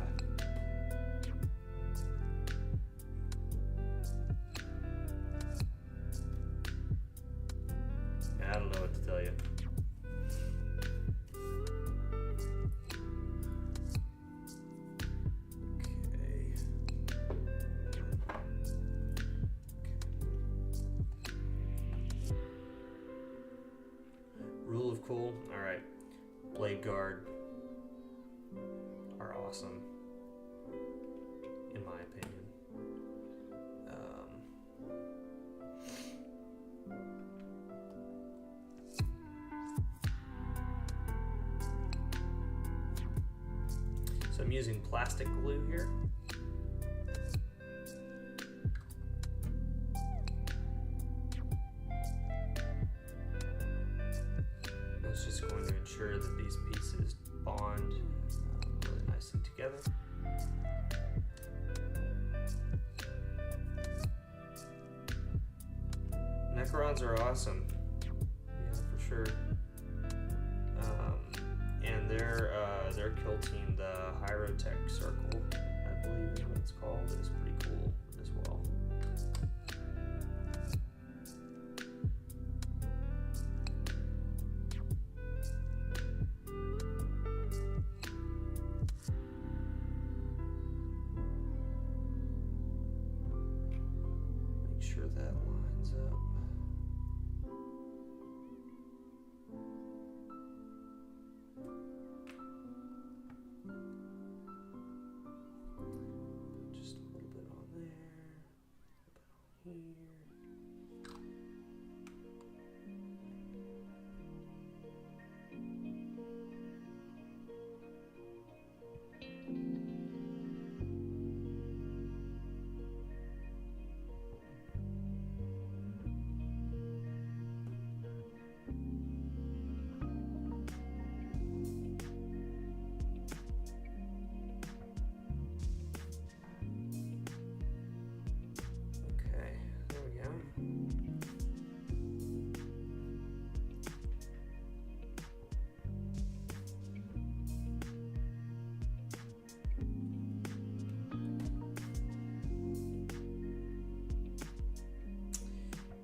I don't know what to tell you. Rule of cool. All right. Blade Guard are awesome, in my opinion. So I'm using plastic glue here. It's just going to ensure that these pieces bond really nicely together. Necrons are awesome, yeah, for sure. And their kill team, the Hyrotech Circle, I believe is what it's called, is pretty cool as well. Make sure that lines up. Just a little bit on there, a little bit on here.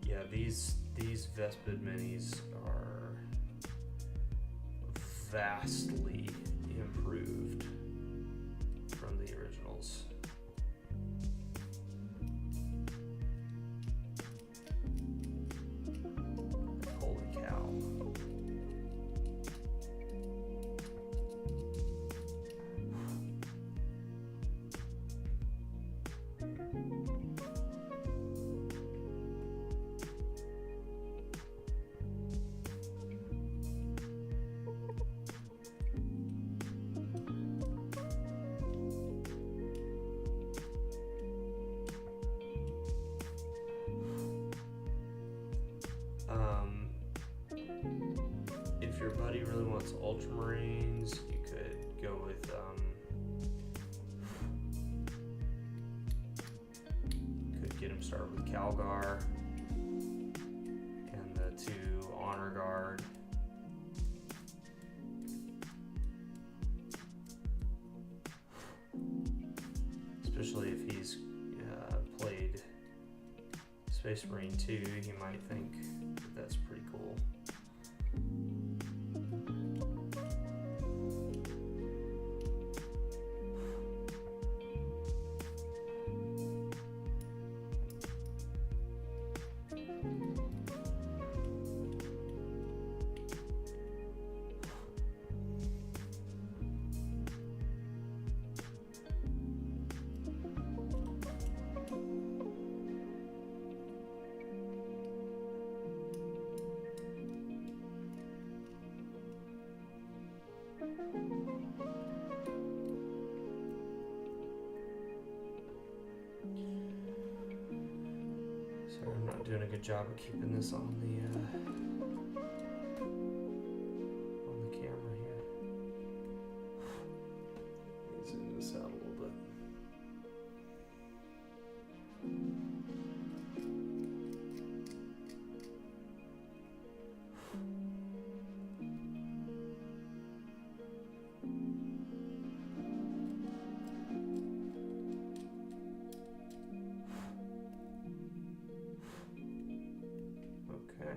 Yeah, these Vespid minis are vastly improved from the originals. Holy cow. If your buddy really wants Ultramarines, you could go with could get him started with Calgar and the 2 Honor Guard. Especially if he's played Space Marine 2, he might think that that's pretty cool. Sorry, I'm not doing a good job of keeping this on the camera here. Let me zoom this out a little bit. Okay.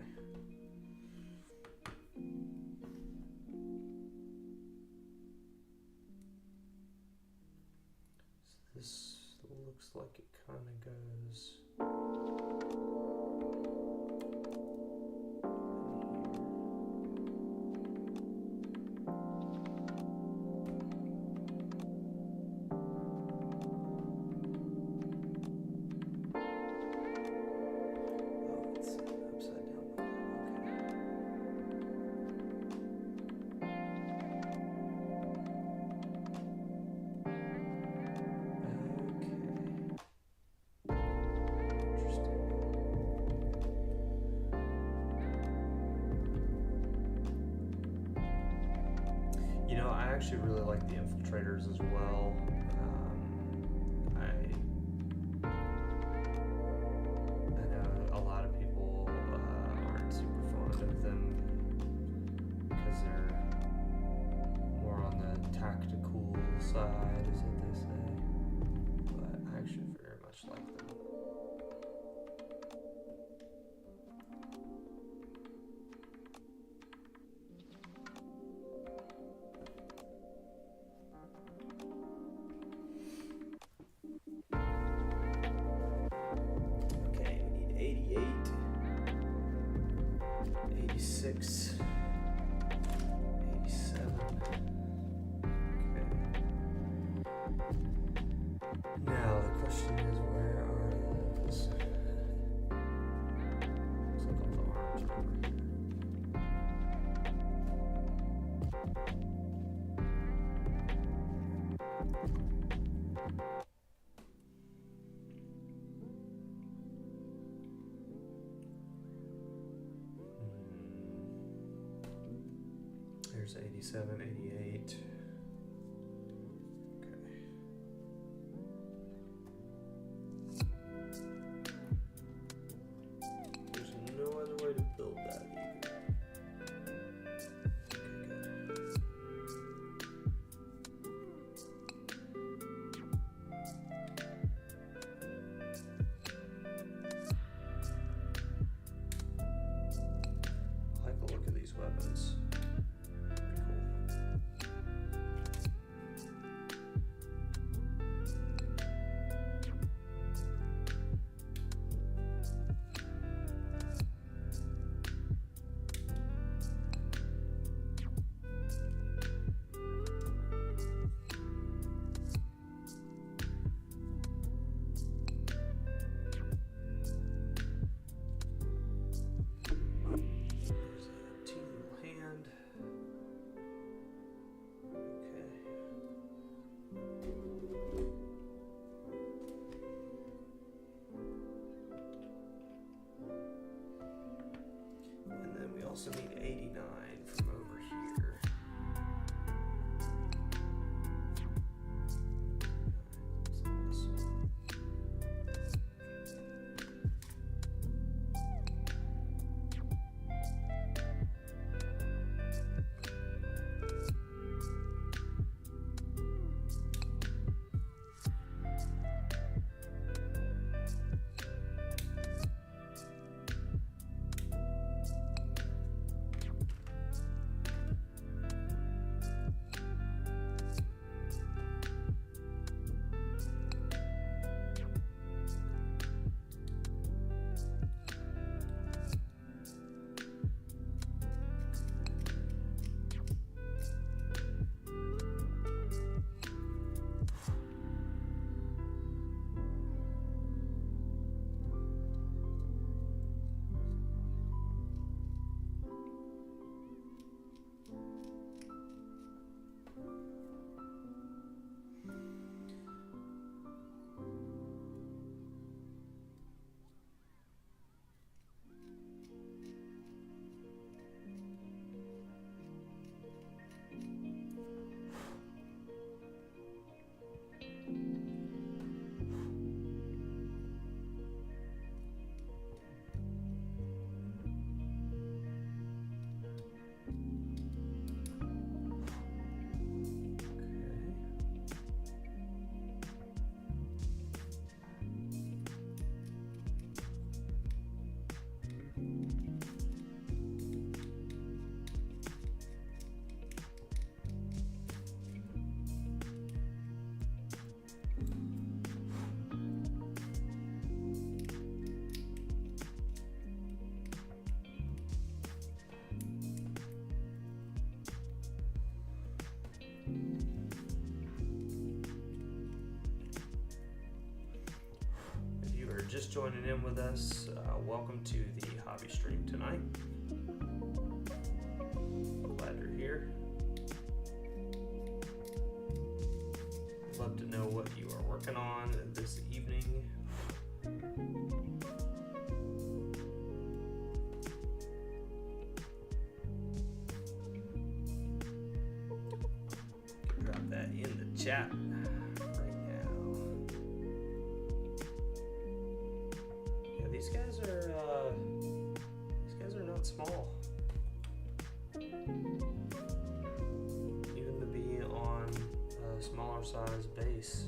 So this looks like it kind of goes. I actually really like the infiltrators as well. I know a lot of people aren't super fond of them because they're more on the side, is what they say. But I actually very much like them. Okay, we need 88, 86, 87. Okay. Now the question is, where are those? Looks like all the arms are over here. There's 87, 88. Okay. There's no other way to build that either. Okay, good. I like the look of these weapons. Also need 89 from over here. So this one. Just joining in with us, welcome to the hobby stream tonight. Glad you're here. Love to know what you are working on this evening. Drop that in the chat. These guys are not small. Even to be on a smaller size base.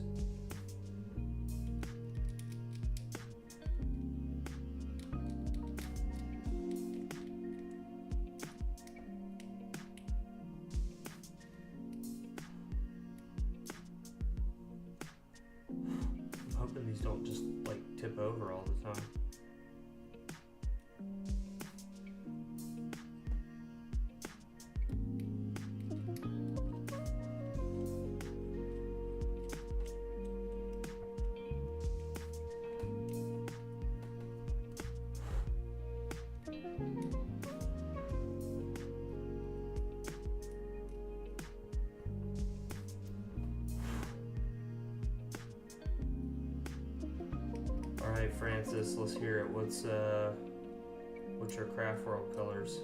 I'm hoping these don't just like tip over all the time. All right, Francis, let's hear it. What's your craft world colors?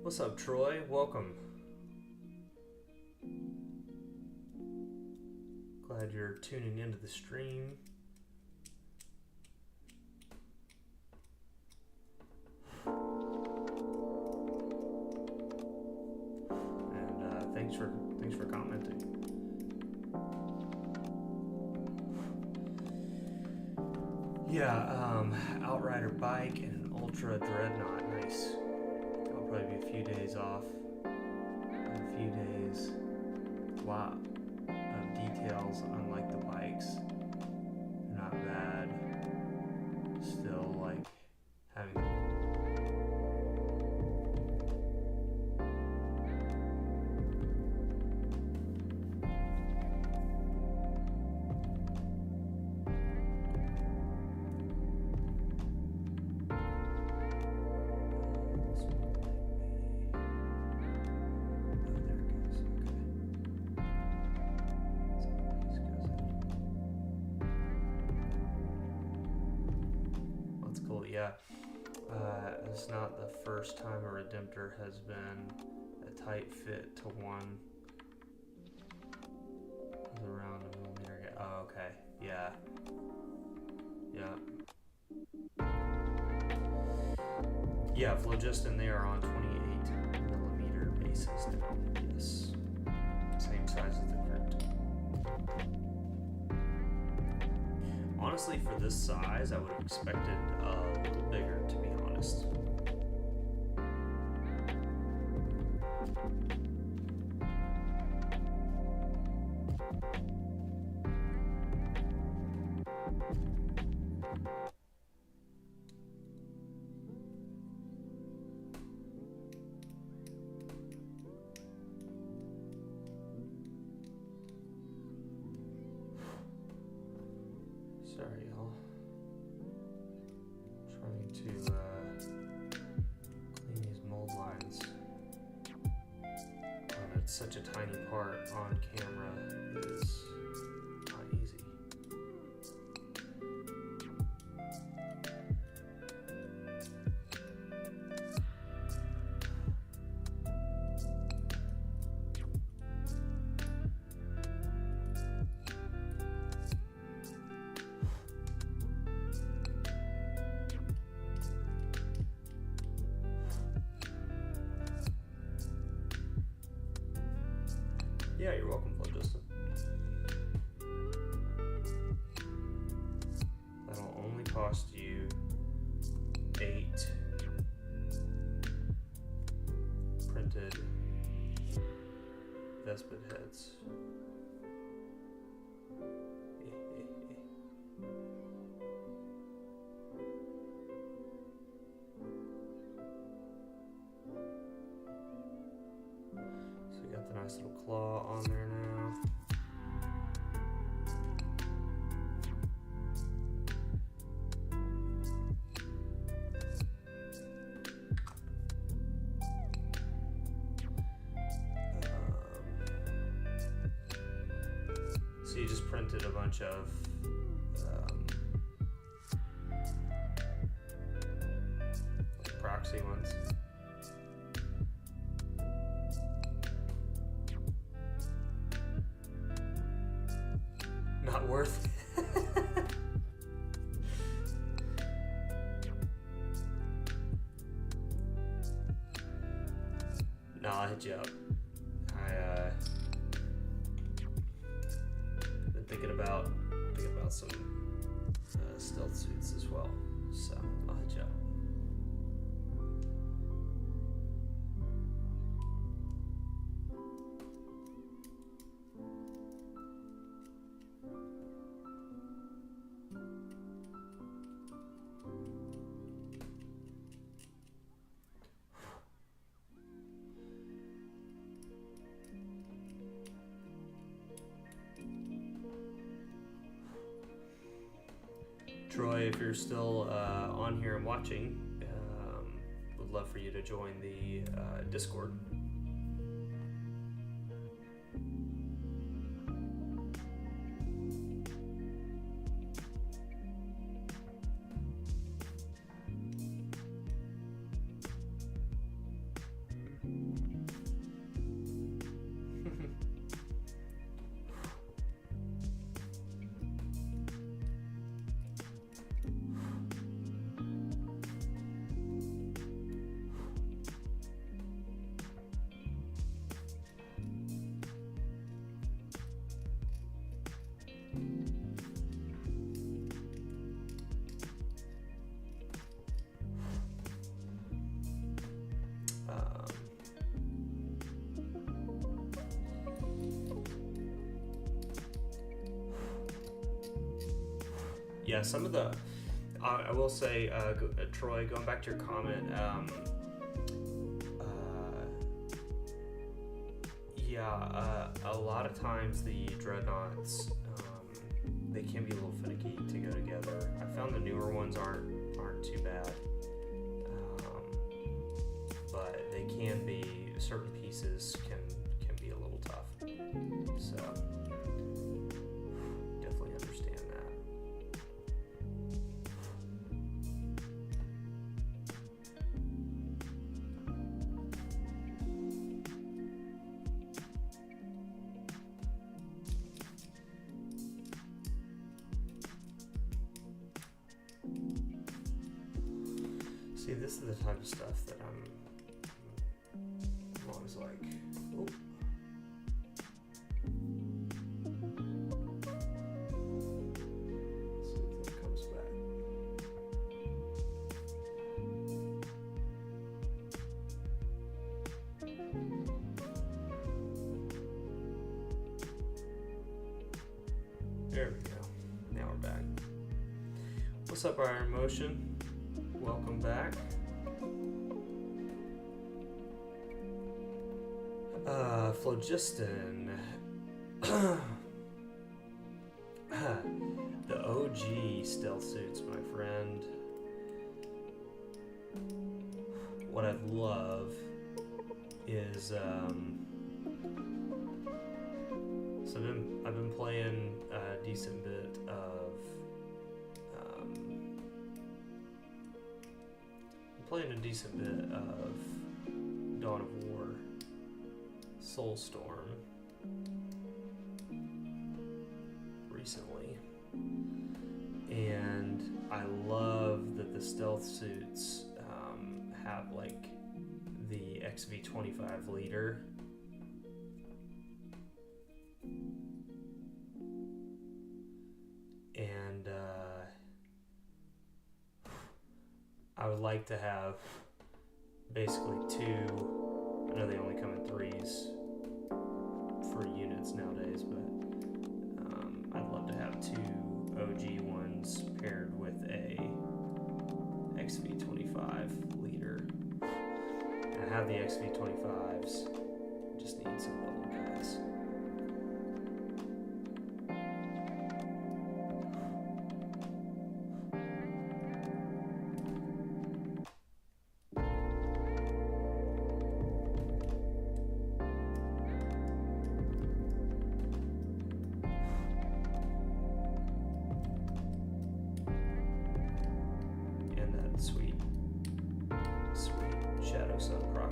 What's up, Troy? Welcome. Glad you're tuning into the stream. And thanks for commenting. Yeah, Outrider bike and an Ultra Dreadnought. Nice. Probably be a few days off, a few days, a lot of details unlike the bikes, not bad, still like having yeah, it's not the first time a Redemptor has been a tight fit to one with around a millimeter. Oh, okay, yeah, yeah. Phlogiston, they are on 28 millimeter bases now. Yes, same size as the Crypt. Honestly, for this size, I would have expected a little bigger, to be honest. Sorry, y'all. Trying to clean these mold lines. And it's such a tiny part on camera. It's not easy. Yeah, you're welcome, Phlogiston. That'll only cost you 8 printed Vespid heads. So we got the nice little claw on there now. bunch of like proxy ones. Not worth it. No, I'll hit you up. Been thinking about some stealth suits as well, so I'll hit you up. Troy, if you're still on here and watching, would love for you to join the Discord. Yeah, some of the, I will say, Troy, going back to your comment, a lot of times the dreadnoughts, they can be a little finicky to go together. I found the newer ones aren't too bad, but they can be, certain pieces can be a little tough. So definitely understand that. See, this is the type of stuff that I'm always like, oh. Let's see if that comes back. There we go. Now we're back. What's up, Iron Motion? Welcome back. Phlogiston. The OG stealth suits, my friend. What I love is so I've been playing a decent bit of Dawn of War, Soulstorm recently, and I love that the stealth suits have like the XV25 leader. And I would like to have basically two. I know they only come in threes for units nowadays, but I'd love to have two OG ones paired with a XV25 leader. And I have the XV25s, just need some little guys.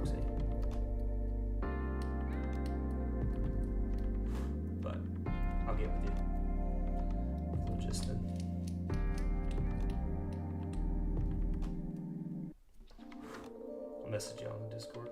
proxy. But I'll get with you. Phlogiston. I'll message you on the Discord.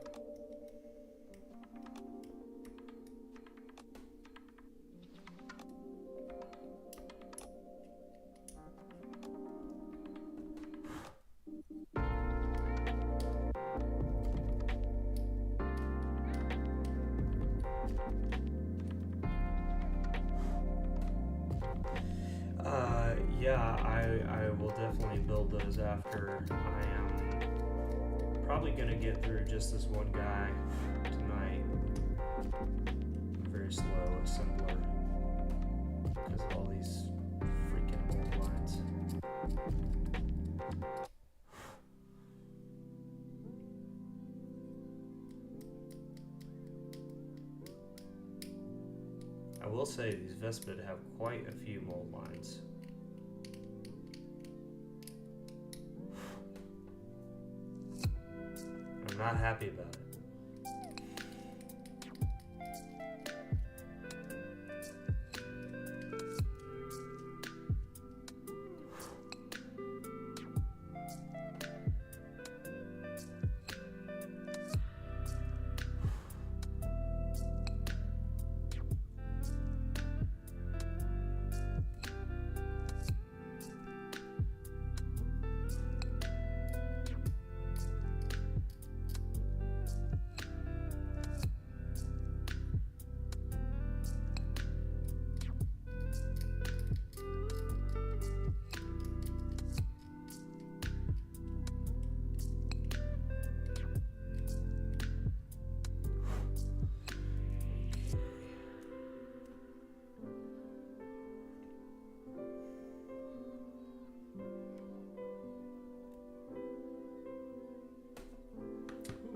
Yeah, I will definitely build those after. I am probably going to get through just this one guy tonight. Very slow assembler because of all these freaking mold lines. I will say these Vespid have quite a few mold lines. I'm not happy about it.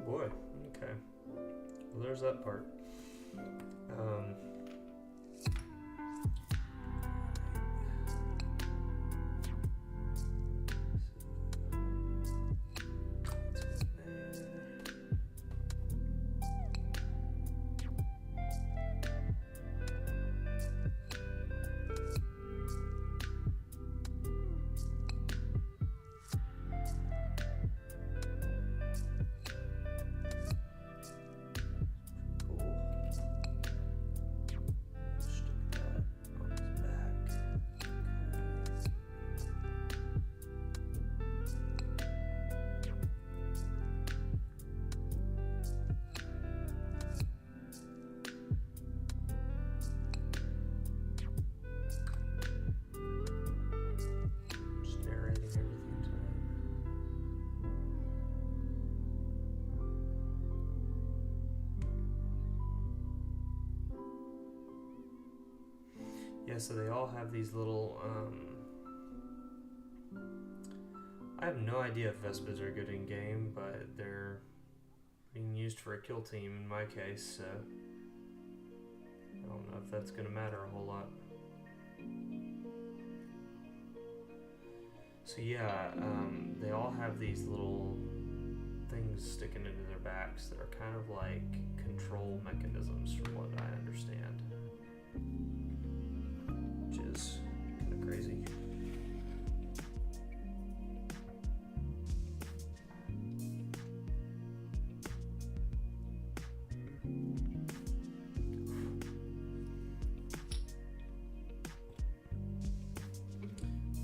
Boy, okay. Well, there's that part. Yeah, so they all have these little, I have no idea if Vespids are good in game, but they're being used for a kill team in my case, so I don't know if that's going to matter a whole lot. So yeah, they all have these little things sticking into their backs that are kind of like control mechanisms from what I understand. Which is kind of crazy.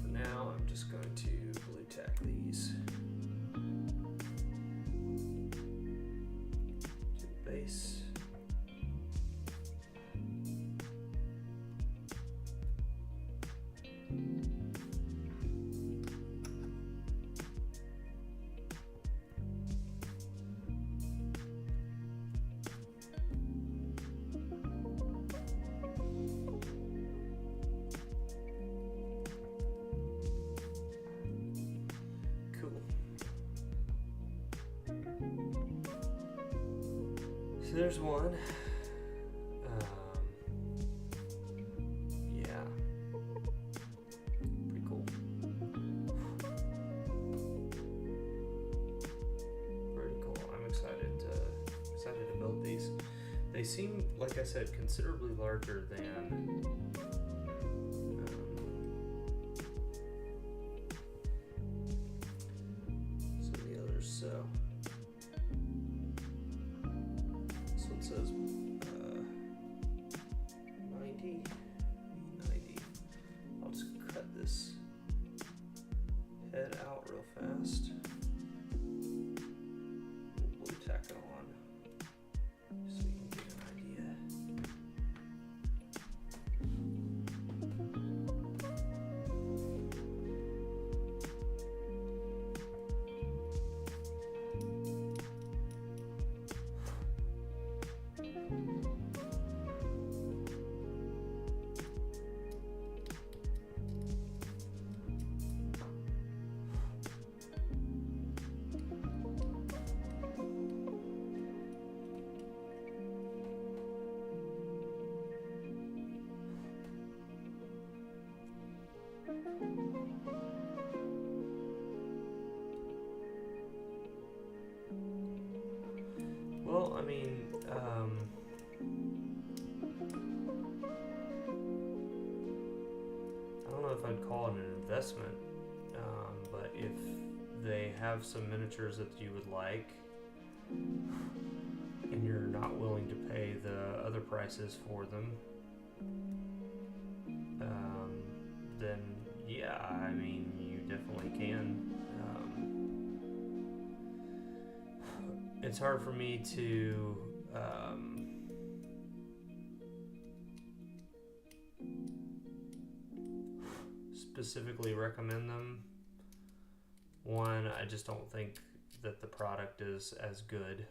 For now, I'm just going to blue tack these to the base. So there's one. Yeah. Pretty cool. Pretty cool. I'm excited to They seem, like I said, considerably larger than some of the others. So this one says 90. I'll just cut this head out real fast. We'll tack it on so you can get an idea. Well, I mean, I don't know if I'd call it an investment, but if they have some miniatures that you would like, and you're not willing to pay the other prices for them, then yeah, I mean, you definitely can. It's hard for me to specifically recommend them. One, I just don't think that the product is as good,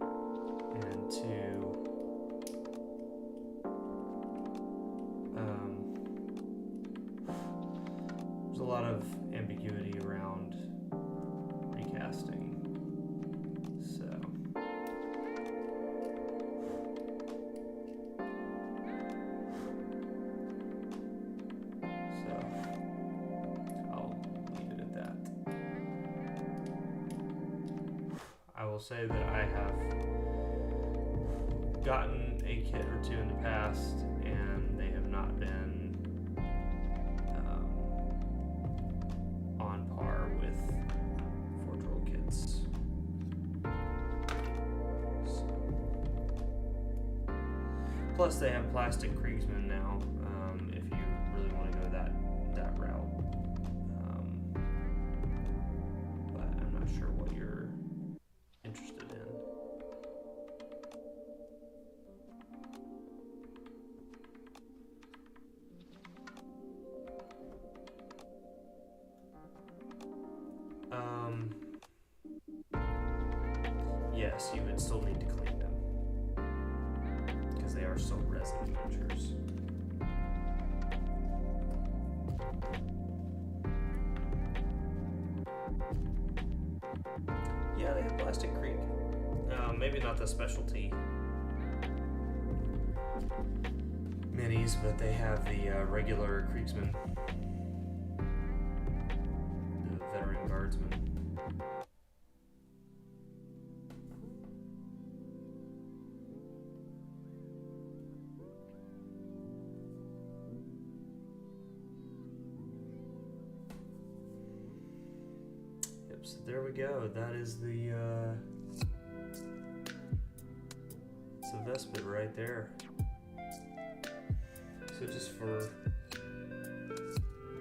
and two, there's a lot of ambiguity around recasting. I will say that I have gotten a kit or two in the past, and they have not been on par with Forge World kits. So. Plus, they have plastic Kriegsmen now. If you really want to go that route, but I'm not sure what you're interested in. Yes, you would still need to clean them because they are still resin miniatures. Yeah, they have Plastic Creek. Maybe not the specialty minis, but they have the regular Kriegsman, the veteran guardsman. Yep, so there we go. That is the it's a Vespid right there. So just for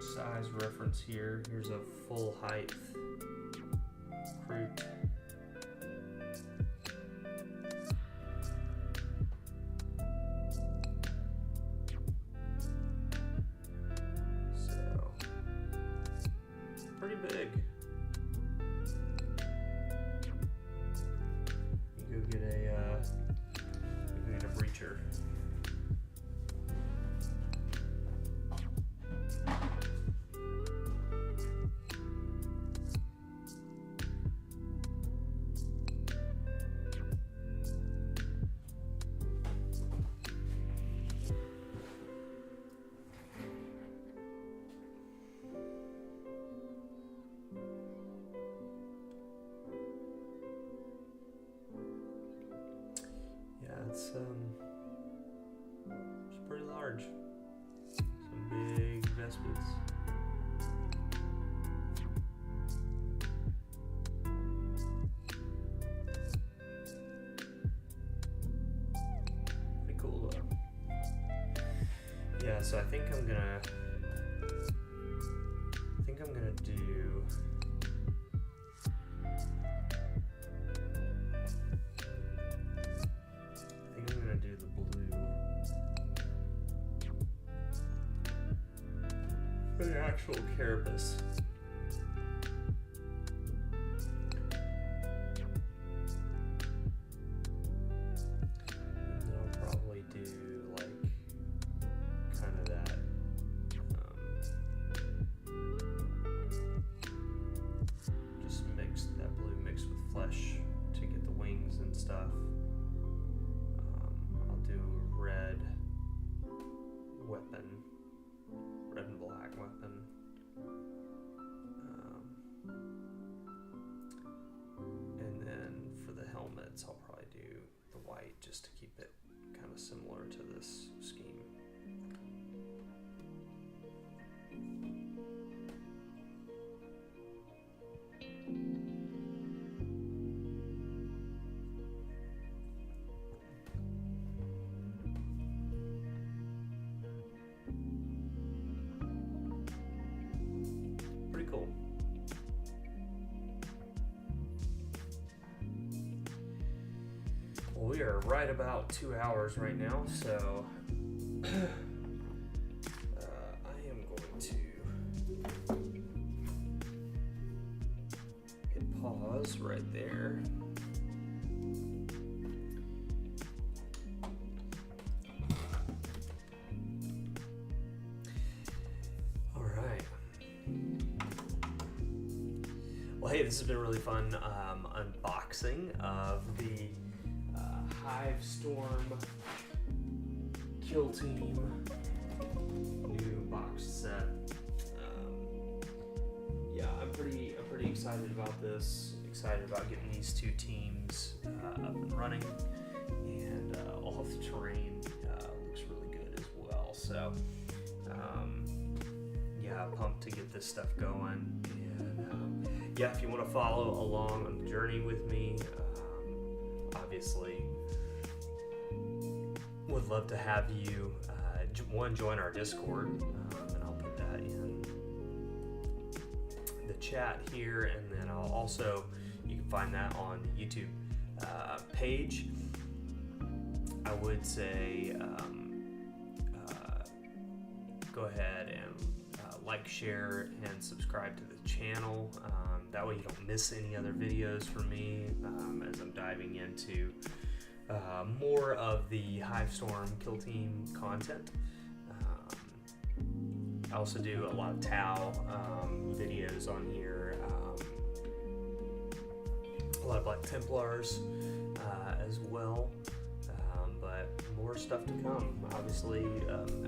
size reference here, here's a full height Kroot. So pretty big. You go get a breacher. it's pretty large. Some big vespids. Pretty cool though. Yeah, so I think I'm gonna do the blue for the actual carapace. And then I'll probably do like kind of that just that blue mixed with flesh to get the wings and stuff. I'll do red weapon, red and black weapon. And then for the helmets, I'll probably do the white just to keep it kind of similar to this scheme. Pretty cool. Well, we are right about 2 hours right now, so I am going to hit pause right there. All right. Well, hey, this has been really fun unboxing of the Hivestorm Kill Team new box set. Yeah, I'm pretty excited about this. Excited about getting these two teams up and running, and all of the terrain looks really good as well. So, yeah, pumped to get this stuff going. And yeah, if you want to follow along on the journey with me, obviously would love to have you join our Discord, and I'll put that in the chat here, and then I'll also, you can find that on the YouTube page. I would say go ahead and like, share, and subscribe to the channel. That way you don't miss any other videos from me as I'm diving into more of the Hivestorm Kill Team content. I also do a lot of Tau videos on here, a lot of Black Templars as well, but more stuff to come. Obviously,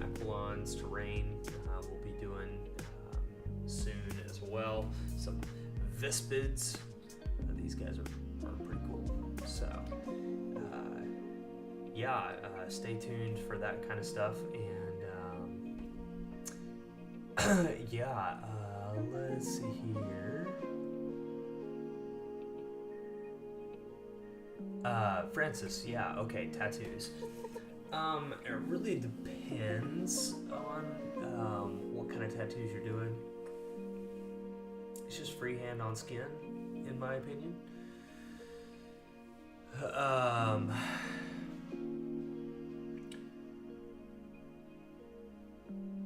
Aquilon's terrain we'll be doing soon as well. Some Vespids. These guys are pretty cool. So, yeah, stay tuned for that kind of stuff. And yeah, let's see here. Francis, yeah, okay, tattoos. It really depends on what kind of tattoos you're doing. It's just freehand on skin, in my opinion.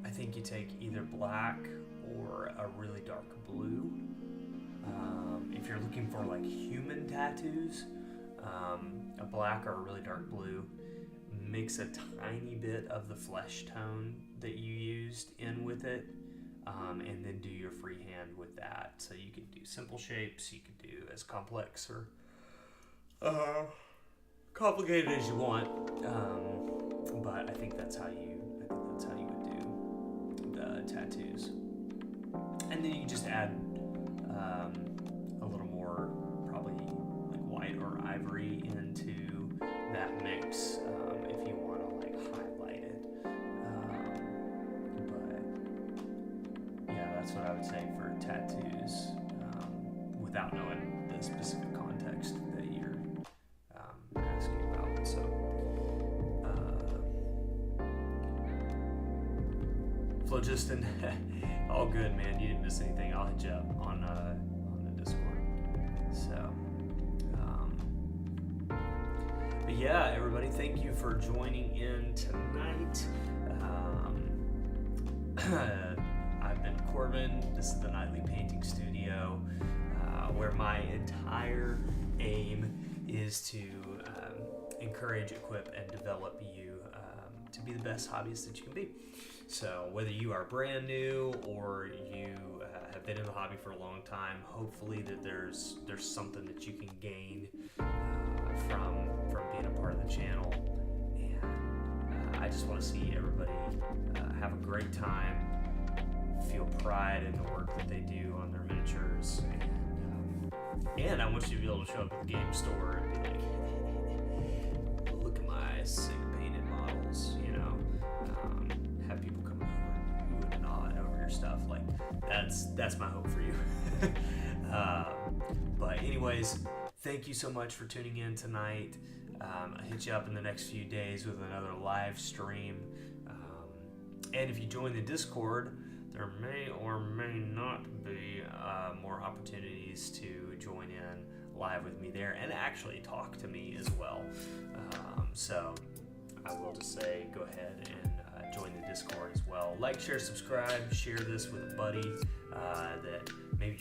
I think you take either black or a really dark blue. If you're looking for like human tattoos, a black or a really dark blue. Mix a tiny bit of the flesh tone that you used in with it, and then do your freehand with that. So you can do simple shapes, you can do as complex or complicated as you want, but I think that's how you would do the tattoos. And then you can just add a little more, probably like white or ivory into that mix. the specific context that you're asking about. So, Phlogiston, all good, man. You didn't miss anything. I'll hit you up on the Discord. So, but yeah, everybody, thank you for joining in tonight. I've been Corbin. This is the Nightly Painting Studio, where my entire aim is to encourage, equip, and develop you to be the best hobbyist that you can be. So whether you are brand new or you have been in the hobby for a long time, hopefully that there's something that you can gain from being a part of the channel. And I just want to see everybody have a great time, feel pride in the work that they do on their miniatures, and I want you to be able to show up at the game store and be like, look at my sick painted models, you know. Have people come over ooh and ah over your stuff. Like that's my hope for you. But anyways, thank you so much for tuning in tonight. I'll hit you up in the next few days with another live stream. And if you join the Discord, there may or may not be more opportunities to join in live with me there and actually talk to me as well. So I will just say, go ahead and join the Discord as well. Like, share, subscribe, share this with a buddy that maybe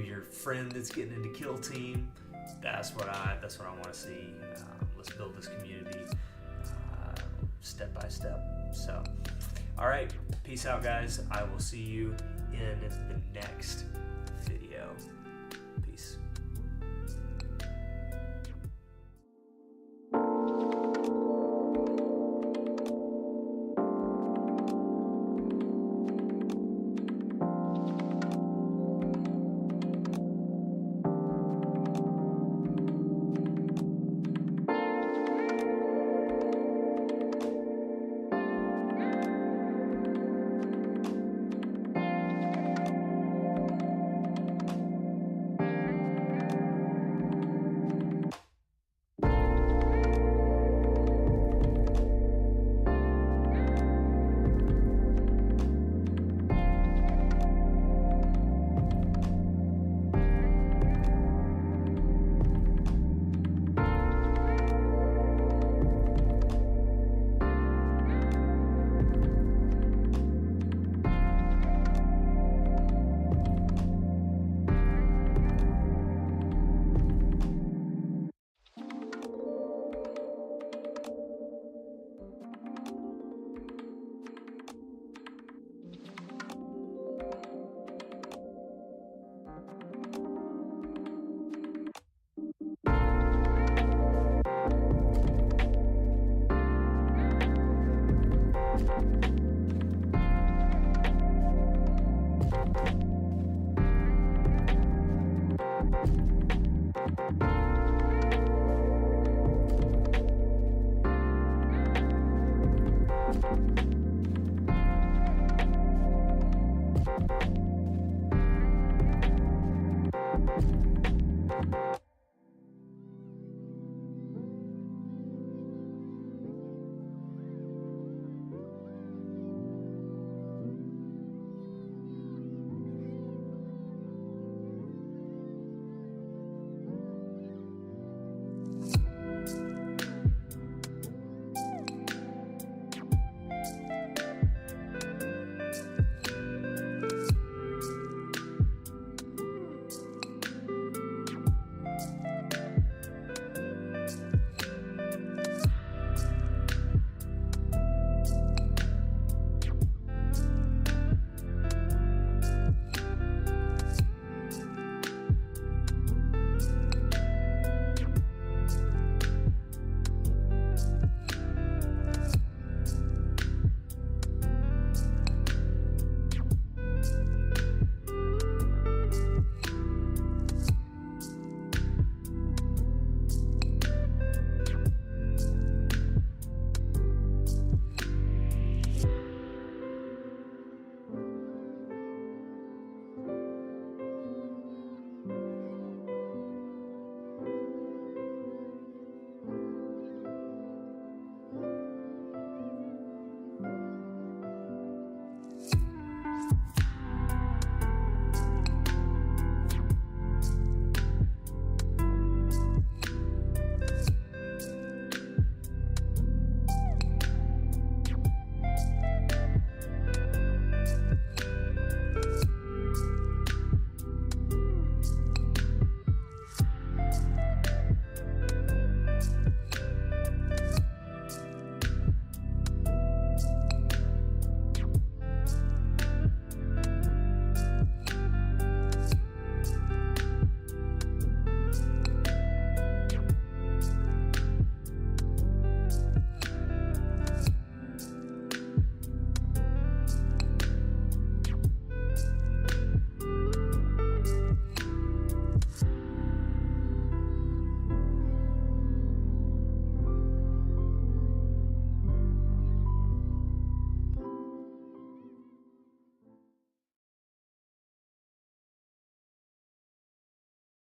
your friend that's getting into Kill Team. That's what I want to see. Let's build this community step by step. So, all right, peace out, guys. I will see you in the next video. Peace.